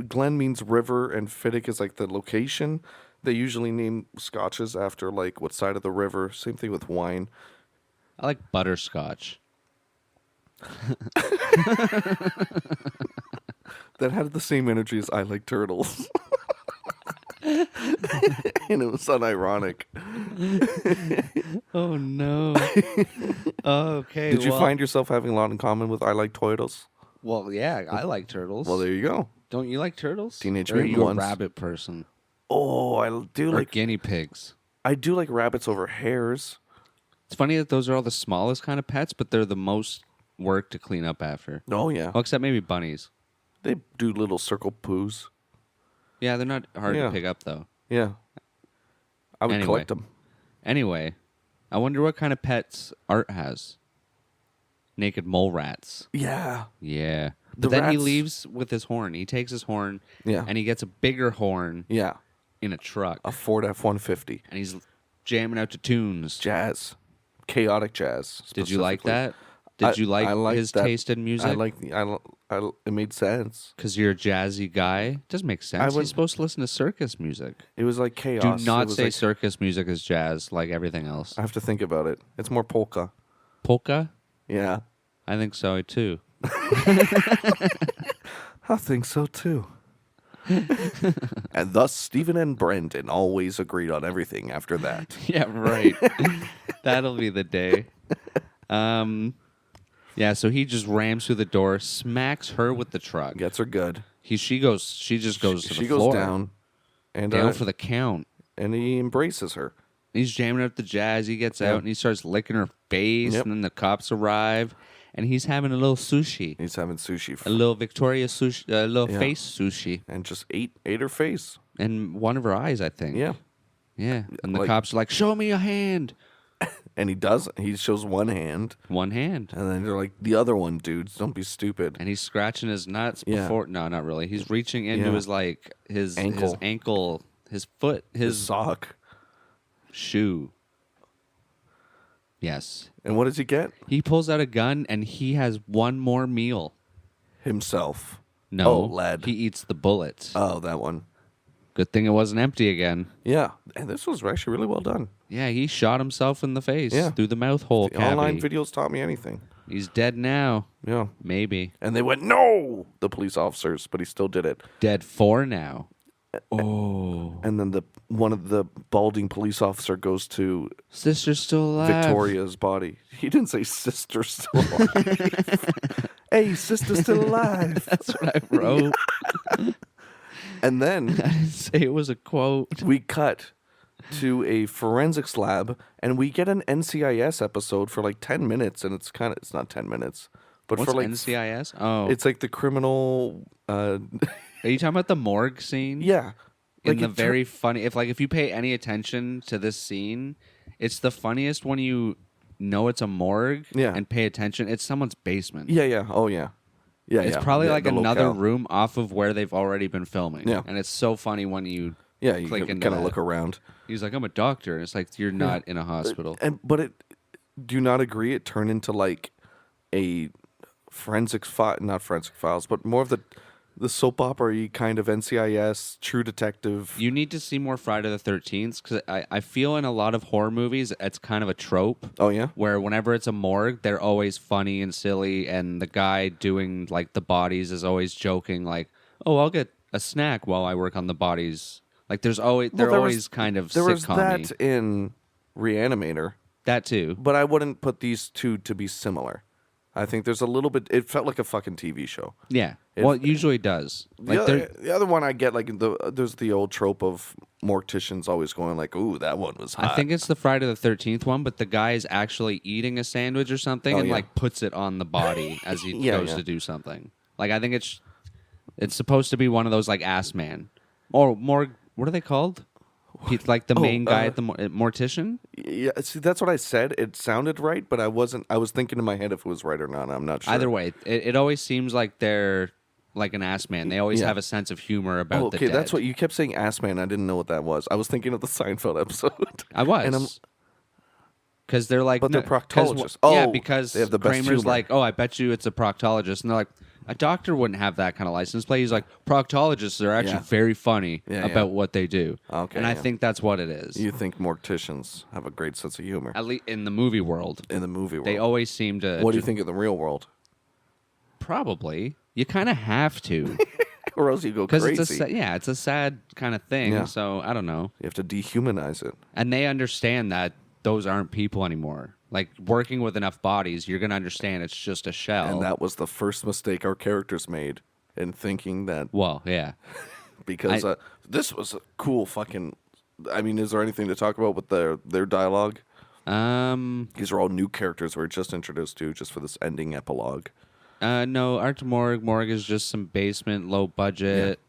Glen means river, and Fiddick is like the location. They usually name scotches after like what side of the river. Same thing with wine. I like butterscotch. That had the same energy as I like turtles. And it was unironic. Oh no. Okay. Did you find yourself having a lot in common with I like turtles? Well, yeah, I like turtles. Well, there you go. Don't you like turtles? Teenage or are Mutant you ones. a rabbit person? Oh, I do Or like guinea pigs. I do like rabbits over hares. It's funny that those are all the smallest kind of pets, but they're the most work to clean up after. Oh yeah, Well, except maybe bunnies. they do little circle poos. Yeah, they're not hard Yeah. to pick up, though. Yeah, I would Anyway. collect them. Anyway, I wonder what kind of pets Art has. Naked mole rats. Yeah, Yeah. The But then he rats- leaves with his horn. He takes his horn, yeah, and he gets a bigger horn yeah. in a truck. A Ford F-150, And he's jamming out to tunes. jazz, chaotic jazz. Did you like specifically. that? Did you like I liked his that. taste in music? I like. It made sense. Because you're a jazzy guy. Doesn't make sense. would- He's supposed to listen to circus music. It was like chaos. Do It not was say like- circus music is jazz like everything else. I have to think about it. It's more polka. Polka? Yeah, I think so too. I think so too. And thus, Stephen and Brandon always agreed on everything after that. Yeah, right. That'll be the day. Yeah, so he just rams through the door, smacks her with the truck. Gets her good. She just goes to the She floor. goes down, and Down for the count. and he embraces her. He's jamming up the jazz. He gets out and he starts licking her face. Yep. And then the cops arrive, and he's having a little sushi, He's having sushi, a little Victoria sushi, a little Yeah. face sushi, and just ate her face. and one of her eyes, I think. Yeah, yeah. And the Like- cops are like, "Show me a hand." and he does. He shows one hand, One hand. and then they're like, "The other one, dudes, don't be stupid." And he's scratching his nuts Yeah. before. No, not really. He's reaching into Yeah. his his Ankle. ankle, his foot, His his sock. shoe. Yes. And what does he get? He pulls out a gun and he has one more meal. Himself. No, Oh, lead. he eats the bullets. Oh, that one. Good thing it wasn't empty again. Yeah, and this was actually really well done. Yeah, he shot himself in the face Yeah. through the mouth hole The online cavity. videos taught me anything. He's dead now. Yeah, Maybe. and they went no, the police officers, but he still did it. Dead for now. Oh. And then one of the balding police officer goes to Sister's still alive. Victoria's body. He didn't say sister still alive. Hey, sister still alive. That's what I wrote. And then I didn't say it was a quote. we cut to a forensics lab, and we get an NCIS episode for like 10 minutes, and it's not 10 minutes, but What's for like NCIS? Oh. it's like the criminal. Are you talking about the morgue scene? Yeah, In like the it very funny, if you pay any attention to this scene, it's the funniest when you know it's a morgue Yeah. and pay attention, it's someone's basement. Yeah. Oh yeah. Yeah. It's yeah. probably Yeah, like the another locale. room off of where they've already been filming. Yeah. And it's so funny when you Yeah. You click can into kind of that. look around. He's like, I'm a doctor. And it's like, you're not in a hospital. But it. Do you not agree? It turned into like a not forensic files, but more of the soap opera kind of NCIS True Detective. You need to see more Friday the 13th because I feel in a lot of horror movies, it's kind of a trope. Oh yeah. Where whenever it's a morgue, they're always funny and silly, and the guy doing like the bodies is always joking, like, "Oh, I'll get a snack while I work on the bodies." Like, they're always kind of there was sitcom-y. that in Reanimator, That too. but I wouldn't put these two to be similar. I think there's a little bit. It felt like a fucking TV show. Yeah. Well, it usually does. Like The other one I get, like there's the old trope of morticians always going like, "Ooh, that one was hot." I think it's the Friday the 13th one, but the guy is actually eating a sandwich or something and yeah. like puts it on the body as he Yeah, goes yeah. to do something. Like, I think it's supposed to be one of those like ass man or more. What are they called? Like the main guy at the mortician. Yeah, see, that's what I said. It sounded right, but I wasn't. I was thinking in my head if it was right or not. I'm not sure. Either way, it always seems like they're like an ass man. They always Yeah. have a sense of humor about Oh, the okay, dead. that's what you kept saying. Ass man. I didn't know what that was. I was thinking of the Seinfeld episode. I was. And I'm- Because they're like, But they're 'cause proctologists. yeah, Oh, because they have the best Kramer's humor. like, oh, I bet you it's a proctologist, and they're like, a doctor wouldn't have that kind of license plate. He's like, proctologists are actually Yeah. very funny Yeah, about yeah. what they do. Okay, and I yeah. think that's what it is. You think morticians have a great sense of humor At least in the movie world, in the movie world? they always seem to. What do you think of the real world? Probably. You kind of have to. Or else you go Because crazy. it's a sad kind of thing. Yeah. So I don't know. You have to dehumanize it. And they understand that those aren't people anymore. Like, working with enough bodies, you're going to understand it's just a shell. And that was the first mistake our characters made in thinking that Well, yeah. because this was a cool fucking. I mean, is there anything to talk about with their dialogue? These are all new characters we're just introduced to just for this ending epilogue. No, Art Morgue. Morgue is just some basement, low budget.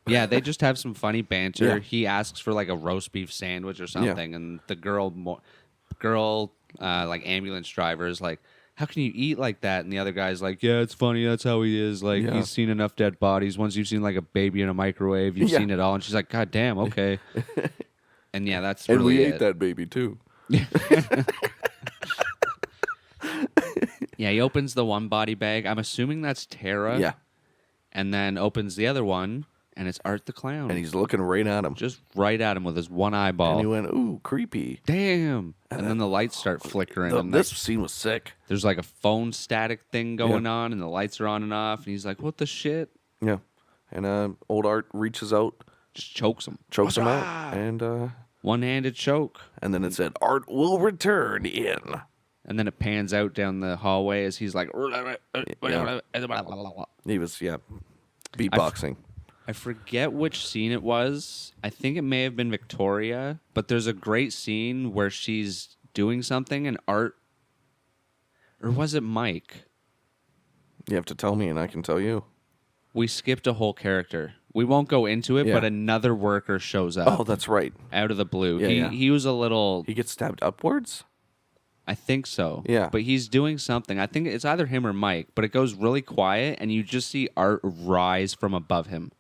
Yeah, they just have some funny banter. Yeah. He asks for like a roast beef sandwich or something, and the girl, like ambulance driver is like, "How can you eat like that?" And the other guy's like, "Yeah, it's funny. That's how he is. Like, Yeah. he's seen enough dead bodies. Once you've seen like a baby in a microwave, you've Yeah. seen it all." And she's like, "God damn, okay." And yeah, that's And really we it. ate that baby too. Yeah, he opens the one body bag. I'm assuming that's Tara. Yeah. And then opens the other one, and it's Art the Clown. And he's looking right at him. just right at him with his one eyeball. And he went, "Ooh, creepy." Damn. And then the lights start flickering. and This scene was sick. there's like a phone static thing going on, and the lights are on and off. And he's like, "What the shit?" Yeah. And old Art reaches out, Just chokes him. chokes him out, and One-handed choke. then it said, "Art will return in." And then it pans out down the hallway as he's like, He was, beatboxing. I forget which scene it was. I think it may have been Victoria, but there's a great scene where she's doing something and Art, or was it Mike? You have to tell me, and I can tell you. We skipped a whole character. We won't go into it, Yeah. but another worker shows up Oh, that's right. out of the blue. Yeah, He was a little, He gets stabbed upwards? I think so. Yeah. But he's doing something. I think it's either him or Mike, but it goes really quiet and you just see Art rise from above him.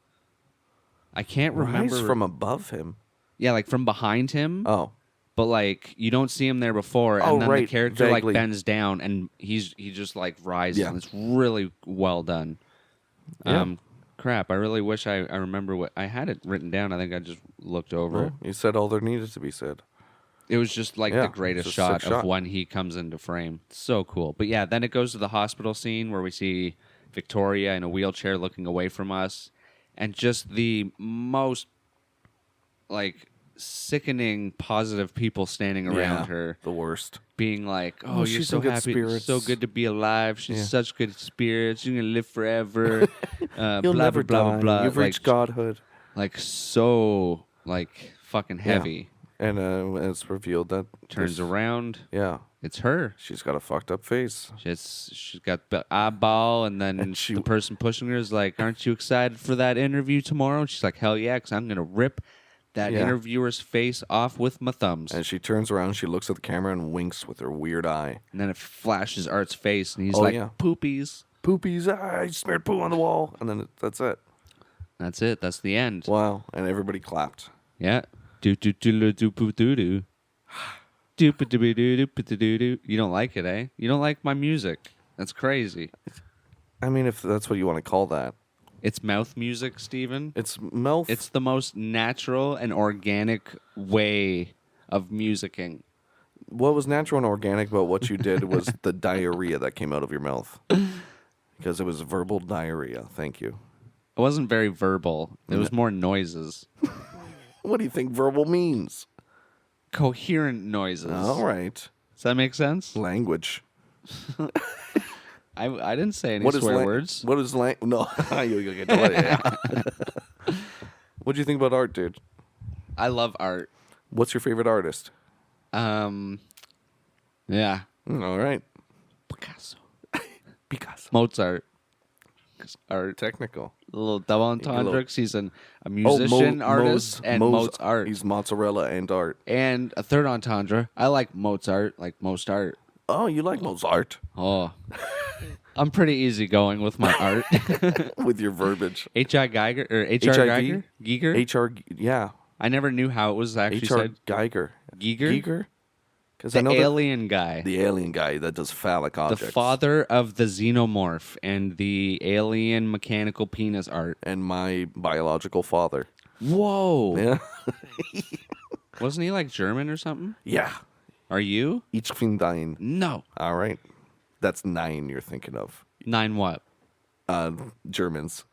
I can't remember. Rise from above him. Yeah, like from behind him. Oh. But like you don't see him there before, and Oh, then the right, character vaguely. like bends down, and he just like rises. Yeah. And it's really well done. Yeah. Crap! I really wish I remember what I had it written down. I think I just looked over. Well, you said all there needed to be said. It was just like Yeah, the greatest it's a sick shot of shot. when he comes into frame. So cool. But yeah, then it goes to the hospital scene where we see Victoria in a wheelchair looking away from us, and just the most like sickening positive people standing around her, The worst. being like, "Oh, Oh, you're she's so in good happy, spirits." so good to be alive. She's Yeah. such good spirits. You're gonna live forever." You'll blah, never blah, blah, die. blah, blah. You've reached godhood. Like so, like fucking heavy. And it's revealed that Turns around, Yeah. it's her. She's got a fucked up face. She's got the eyeball, and then And she- the person pushing her is like, "Aren't you excited for that interview tomorrow?" And she's like, "Hell yeah, because I'm gonna rip that Yeah. interviewer's face off with my thumbs. And she turns around, she looks at the camera and winks with her weird eye. And then it flashes Art's face, and he's Oh, like, yeah. poopies. Poopies, I smeared poo on the wall. And then that's it. That's it. That's the end. Wow. And everybody clapped. Yeah. Do do do do do do do. Do do do do do do. You don't like it, eh? You don't like my music. That's crazy. I mean, if that's what you want to call that. It's mouth music, Steven. It's mouth. It's the most natural and organic way of musicking. What was natural and organic about what you did was the diarrhea that came out of your mouth. Because it was verbal diarrhea. Thank you. It wasn't very verbal. It was more noises. What do you think verbal means? Coherent noises. All right. Does that make sense? Language. I didn't say any What is swear words. What is No. You get to let it. What do you think about art, dude? I love art. What's your favorite artist? Yeah. All right. Picasso. Picasso. Mozart. 'Cause art. Technical. A little double entendre. little- 'Cause he's a musician, artist, and Mozart. He's mozzarella and art. And a third entendre. I like Mozart, like most art. Oh, you like Mozart Oh. I'm pretty easygoing with my art. with your verbiage. H.I. Geiger or H.R. HIV? Geiger? Giger? H.R. Yeah. I never knew how it was actually H.R. said. Geiger. Giger? Giger? Because The I know alien guy. the alien guy that does phallic The objects. father of the xenomorph and the alien mechanical penis art. And my biological father. Whoa. Yeah. Wasn't he like German or something? Yeah. Are you? Ich bin dein. No. All right. That's 9 you're thinking of. 9 what? Germans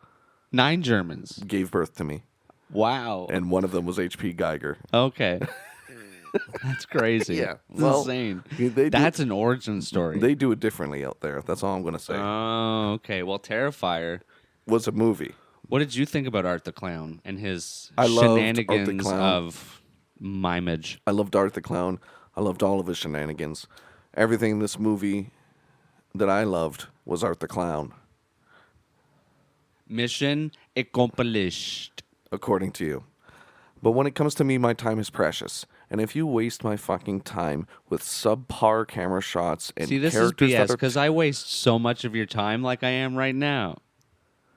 9 Germans. gave birth to me. Wow. And one of them was H.P. Geiger. Okay. That's crazy. Yeah. It's Well, insane. they do- That's an origin story. They do it differently out there. That's all I'm going to say. Oh, okay. Well, Terrifier. Was a movie. What did you think about Art the Clown and his I loved Art the shenanigans Clown. of mimage? I loved Art the Clown. I loved all of his shenanigans. Everything in this movie that I loved was Art the Clown, Mission accomplished. according to you. But when it comes to me, my time is precious. And if you waste my fucking time with subpar camera shots and See, this is characters BS that are... because I waste so much of your time like I am right now.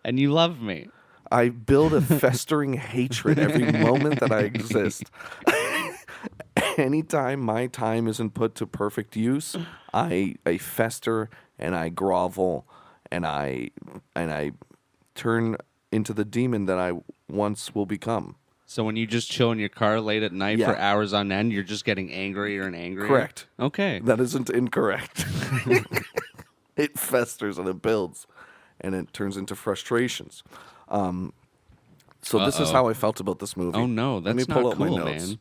And you love me. I build a festering hatred every moment that I exist. Anytime my time isn't put to perfect use, I fester and I grovel and I turn into the demon that I once will become. So when you just chill in your car late at night Yeah. for hours on end, you're just getting angrier and angrier? Correct. Okay. That isn't incorrect. It festers and it builds and it turns into frustrations. So this is how I felt about this movie. Oh, no. Let me That's pull not out my cool, notes.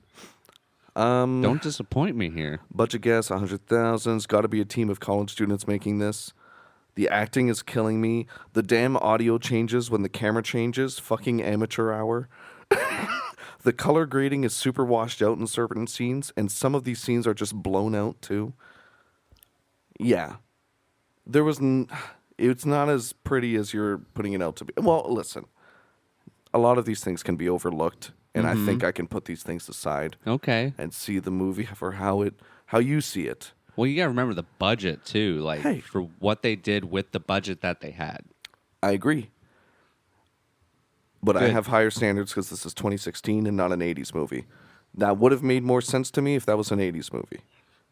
man. Don't disappoint me here. Budget guess, 100,000. It's got to be a team of college students making this. The acting is killing me. The damn audio changes when the camera changes. Fucking amateur hour. The color grading is super washed out in certain scenes, and some of these scenes are just blown out too. Yeah. There was... It's not as pretty as you're putting it out to be. Well, listen. A lot of these things can be overlooked, and I think I can put these things aside Okay. and see the movie for how you see it. Well, you got to remember the budget, too. Like, Hey. for what they did with the budget that they had. I agree. But I Good. have higher standards because this is 2016 and not an 80s movie. That would have made more sense to me if that was an 80s movie.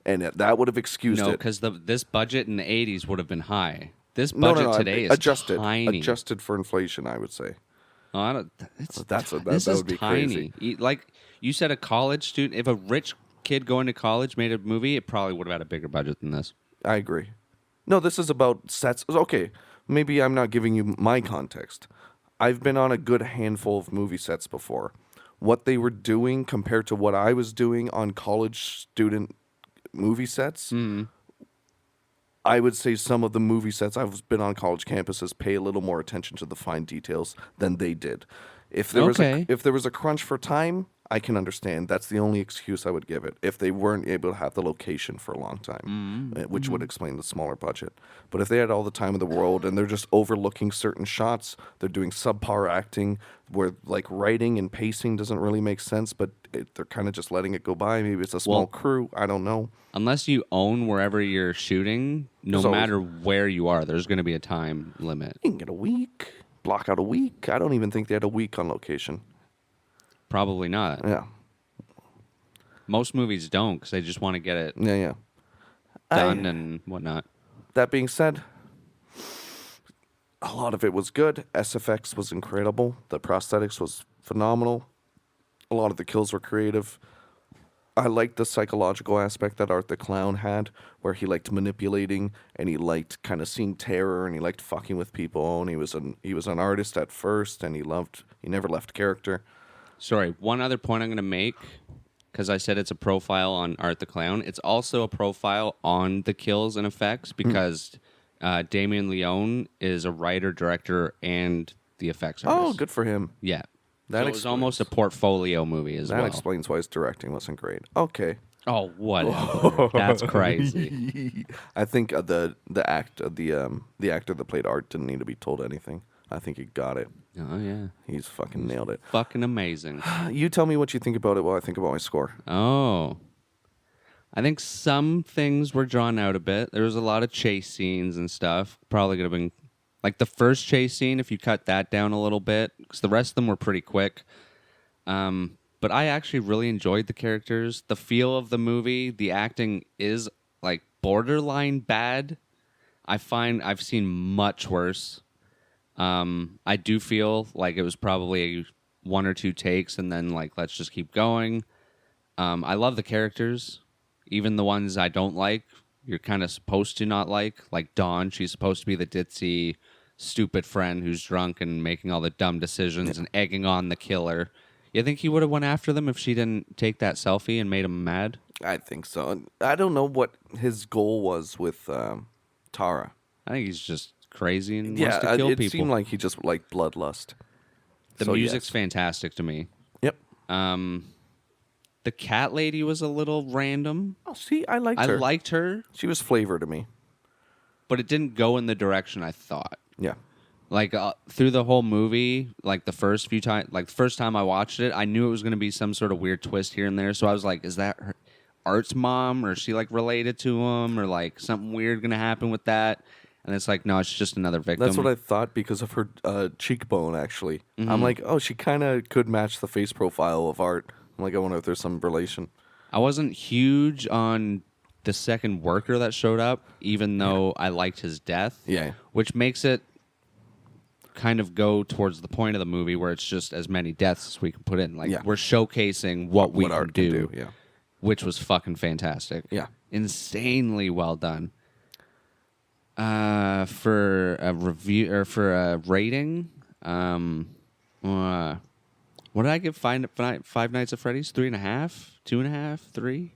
And that would have excused No, it. because this budget in the 80s would have been high. This No, budget no, today is adjusted. tiny. Adjusted for inflation, I would say. Oh, I don't, it's, That this would is be tiny. crazy. Like you said, a college student, if a rich kid going to college made a movie, it probably would have had a bigger budget than this. I agree. No, this is about sets. Okay, maybe I'm not giving you my context. I've been on a good handful of movie sets before. What they were doing compared to what I was doing on college student movie sets, I would say some of the movie sets I've been on college campuses pay a little more attention to the fine details than they did. If there Okay. was a crunch for time, I can understand. That's the only excuse I would give it. If they weren't able to have the location for a long time, which would explain the smaller budget. But if they had all the time in the world and they're just overlooking certain shots, they're doing subpar acting where like writing and pacing doesn't really make sense, but they're kind of just letting it go by. Maybe it's a small crew. I don't know. Unless you own wherever you're shooting, no There's matter where you are, there's going to be a time limit. You can get a week, block out a week. I don't even think they had a week on location. Probably not. Yeah. Most movies don't because they just want to get it Yeah. done and whatnot. That being said, a lot of it was good. SFX was incredible. The prosthetics was phenomenal. A lot of the kills were creative. I liked the psychological aspect that Art the Clown had, where he liked manipulating and he liked kind of seeing terror and he liked fucking with people. And he was an artist at first, and he never left character. Sorry, one other point I'm going to make, because I said it's a profile on Art the Clown. It's also a profile on the kills and effects, because Damien Leone is a writer, director, and the effects artist. Oh, good for him. Yeah. That So it was almost a portfolio movie as well. That explains why his directing wasn't great. Okay. Oh, whatever. That's crazy. I think the actor that played Art didn't need to be told anything. I think he got it. Oh, yeah. He's fucking nailed it. Fucking amazing. You tell me what you think about it while I think about my score. Oh. I think some things were drawn out a bit. There was a lot of chase scenes and stuff. Probably could have been... Like the first chase scene, if you cut that down a little bit, because the rest of them were pretty quick. But I actually really enjoyed the characters. The feel of the movie, the acting is like borderline bad. I find I've seen much worse. I do feel like it was probably one or two takes and then like, let's just keep going. I love the characters, even the ones I don't like. You're kind of supposed to not like Dawn. She's supposed to be the ditzy, stupid friend who's drunk and making all the dumb decisions and egging on the killer. You think he would have went after them if she didn't take that selfie and made him mad? I think so. I don't know what his goal was with Tara. I think he's just crazy and wants to kill people. It seemed like he just liked bloodlust. The music's fantastic to me. Yep. The cat lady was a little random. Oh, see, I liked her. I liked her. She was flavor to me. But it didn't go in the direction I thought. Yeah. Like, through the whole movie, like, the first time I watched it, I knew it was going to be some sort of weird twist here and there. So I was like, is that her Art's mom? Or is she, like, related to him? Or, like, something weird going to happen with that? And it's like, no, it's just another victim. That's what I thought because of her cheekbone, actually. I'm like, oh, she kind of could match the face profile of Art. I'm like, I wonder if there's some relation. I wasn't huge on the second worker that showed up, even though I liked his death. Yeah. Which makes it kind of go towards the point of the movie where it's just as many deaths as we can put in. Like, we're showcasing what we can Art do. Yeah. Which was fucking fantastic. Yeah. Insanely well done. For a review or for a rating, what did I give Five Nights at Freddy's? 3.5? 2.5? 3?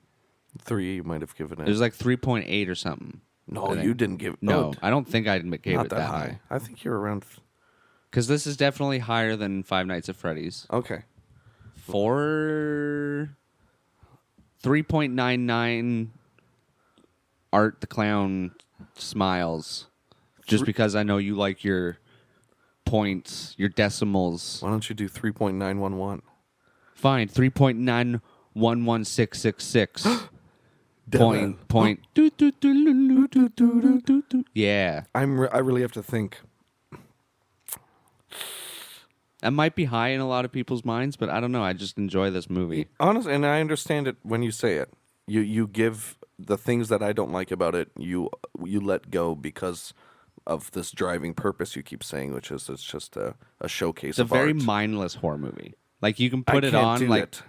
3 you might have given it. It was like 3.8 or something. No, you didn't give it. No, I don't think I gave not it that high. I think you're around. Because this is definitely higher than Five Nights at Freddy's. Okay. 3.99 Art the Clown smiles. Just because I know you like your points, your decimals. Why don't you do 3.911? Fine, 3.911666. point. Yeah. I really have to think. That might be high in a lot of people's minds, but I don't know. I just enjoy this movie. Honestly, and I understand it when you say it. You give the things that I don't like about it, you let go because of this driving purpose you keep saying, which is it's just a showcase. It's a very mindless horror movie. Like you can put it on, like, it.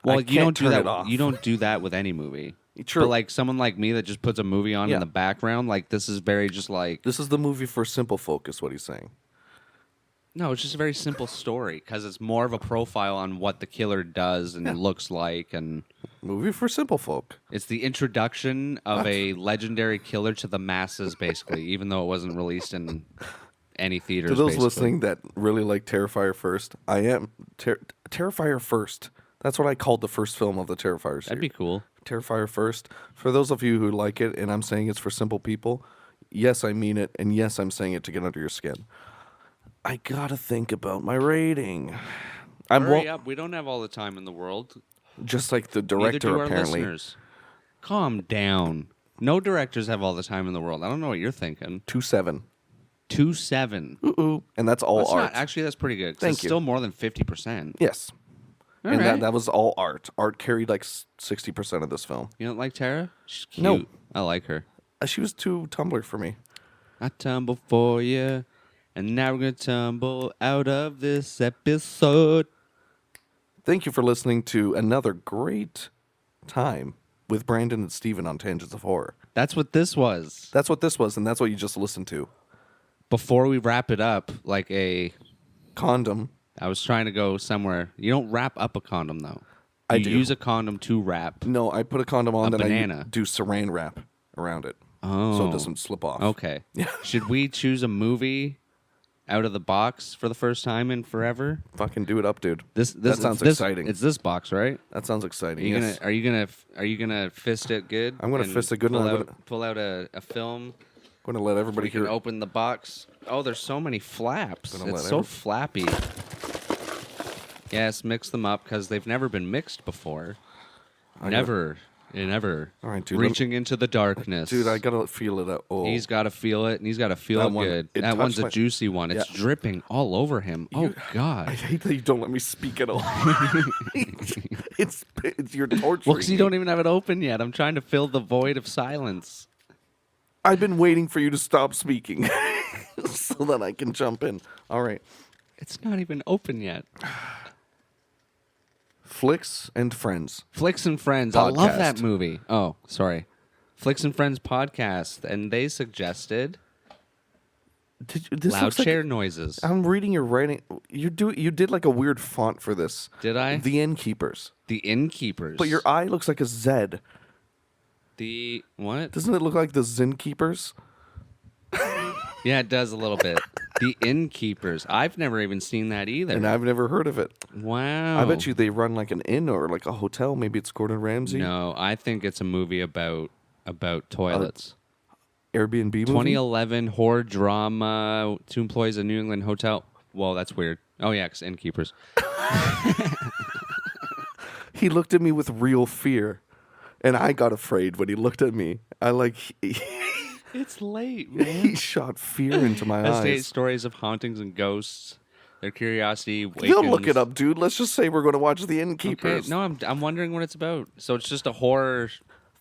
well, you don't do that. Off. You don't do that with any movie. True. But like someone like me that just puts a movie on in the background, like this is very just like this is the movie for simple folk, is what he's saying. No, it's just a very simple story because it's more of a profile on what the killer does and looks like, and movie for simple folk. It's the introduction of a legendary killer to the masses, basically, even though it wasn't released in any theaters. To those basically. listening that really like Terrifier first, I am Terrifier first. That's what I called the first film of the Terrifier series. That'd be cool. Terrifier first. For those of you who like it, and I'm saying it's for simple people, yes, I mean it, and yes, I'm saying it to get under your skin. I gotta think about my rating. Hurry up. We don't have all the time in the world. Just like the Neither director, do our apparently. listeners. Calm down. No directors have all the time in the world. I don't know what you're thinking. 2.7. 2.7. Ooh. And that's all art. Actually, that's pretty good. Thank it's you. Still more than 50%. Yes. All and right. that was all art. Art carried like 60% of this film. You don't like Tara? She's cute. No. I like her. She was too Tumblr for me. I tumble for you, and now we're going to tumble out of this episode. Thank you for listening to another great time with Brandon and Steven on Tangents of Horror. That's what this was. That's what this was, and that's what you just listened to. Before we wrap it up, like a... Condom. I was trying to go somewhere. You don't wrap up a condom, though. I You do. use a condom to wrap. No, I put a condom on, A then banana. I do saran wrap around it. Oh. So it doesn't slip off. Okay. Yeah. Should we choose a movie out of the box for the first time in forever? Fucking do it up, dude. This that sounds this, exciting. It's this box, right? That sounds exciting. Are you gonna fist it good? I'm gonna and fist it good, Pull and I'm out, pull out a film. I'm going to let everybody We can hear. open the box. Oh, there's so many flaps. Gonna It's let so every- flappy. Yes, mix them up because they've never been mixed before. Never. All right, dude. Reaching into the darkness. Dude, I got to feel it out. Oh. He's got to feel it, and he's got to feel That it one, good. it That one's touched a my- juicy one. It's Yeah. dripping all over him. Oh, God. I hate that you don't let me speak at all. it's you're torturing Well, because you me. don't even have it open yet. I'm trying to fill the void of silence. I've been waiting for you to stop speaking so that I can jump in. All right. It's not even open yet. Flicks and Friends. Flicks and Friends. I love that Podcast. movie. Oh, sorry. Flicks and Friends podcast, and they suggested This loud looks like- chair noises. I'm reading your writing. You did like a weird font for this. Did I? The Innkeepers. The Innkeepers. But your eye looks like a Z. The what? Doesn't it look like the Zinkeepers? Yeah, it does a little bit. The Innkeepers. I've never even seen that either. And I've never heard of it. Wow. I bet you they run like an inn or like a hotel. Maybe it's Gordon Ramsay. No, I think it's a movie about toilets. Airbnb movie. 2011 horror drama. 2 employees at a New England hotel. Whoa, that's weird. Oh yeah, because Innkeepers. He looked at me with real fear. And I got afraid when he looked at me. It's late, man. He shot fear into my eyes. Stories of hauntings and ghosts. Their curiosity wakens. You'll look it up, dude. Let's just say we're going to watch The Okay, Innkeepers. no, I'm wondering what it's about. So it's just a horror,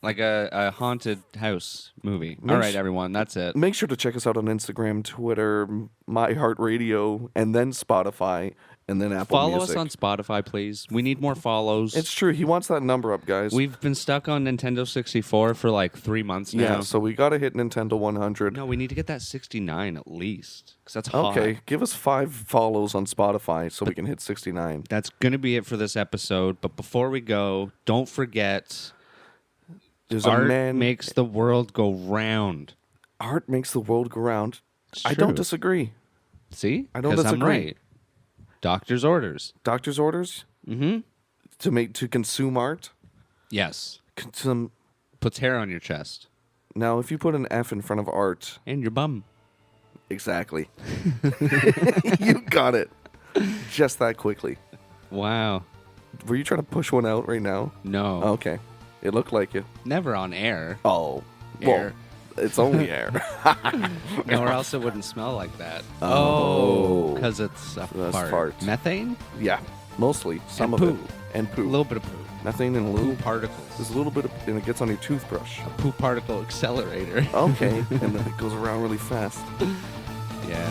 like a haunted house movie. All right, everyone, that's it. Make sure to check us out on Instagram, Twitter, MyHeartRadio, and then Spotify, and then Apple Follow Music. us on Spotify, please. We need more follows. It's true. He wants that number up, guys. We've been stuck on Nintendo 64 for like 3 months now. Yeah, so we got to hit Nintendo 100. No, we need to get that 69 at least, because that's hot. Okay, give us 5 follows on Spotify so we can hit 69. That's going to be it for this episode. But before we go, don't forget, There's art a man. makes the world go round. Art makes the world go round. It's I don't true. disagree. See? I don't 'Cause I'm disagree. right. Doctor's orders. Doctor's orders Mm-hmm. to consume art. Yes. Consume. Puts hair on your chest. Now, if you put an F in front of art, And your bum. exactly. You got it. Just that quickly. Wow. Were you trying to push one out right now? No. Okay. It looked like it. Never on air. Oh. Air. Well, it's only air. No, or else it wouldn't smell like that. Oh. Because it's a That's fart. fart. Methane? Yeah. Mostly. Some And of poo. it. And A poo. little bit of poo. Nothing and a Poo little. particles. There's a little bit of, and it gets on your toothbrush. A poo particle accelerator. Okay. And then it goes around really fast. Yeah.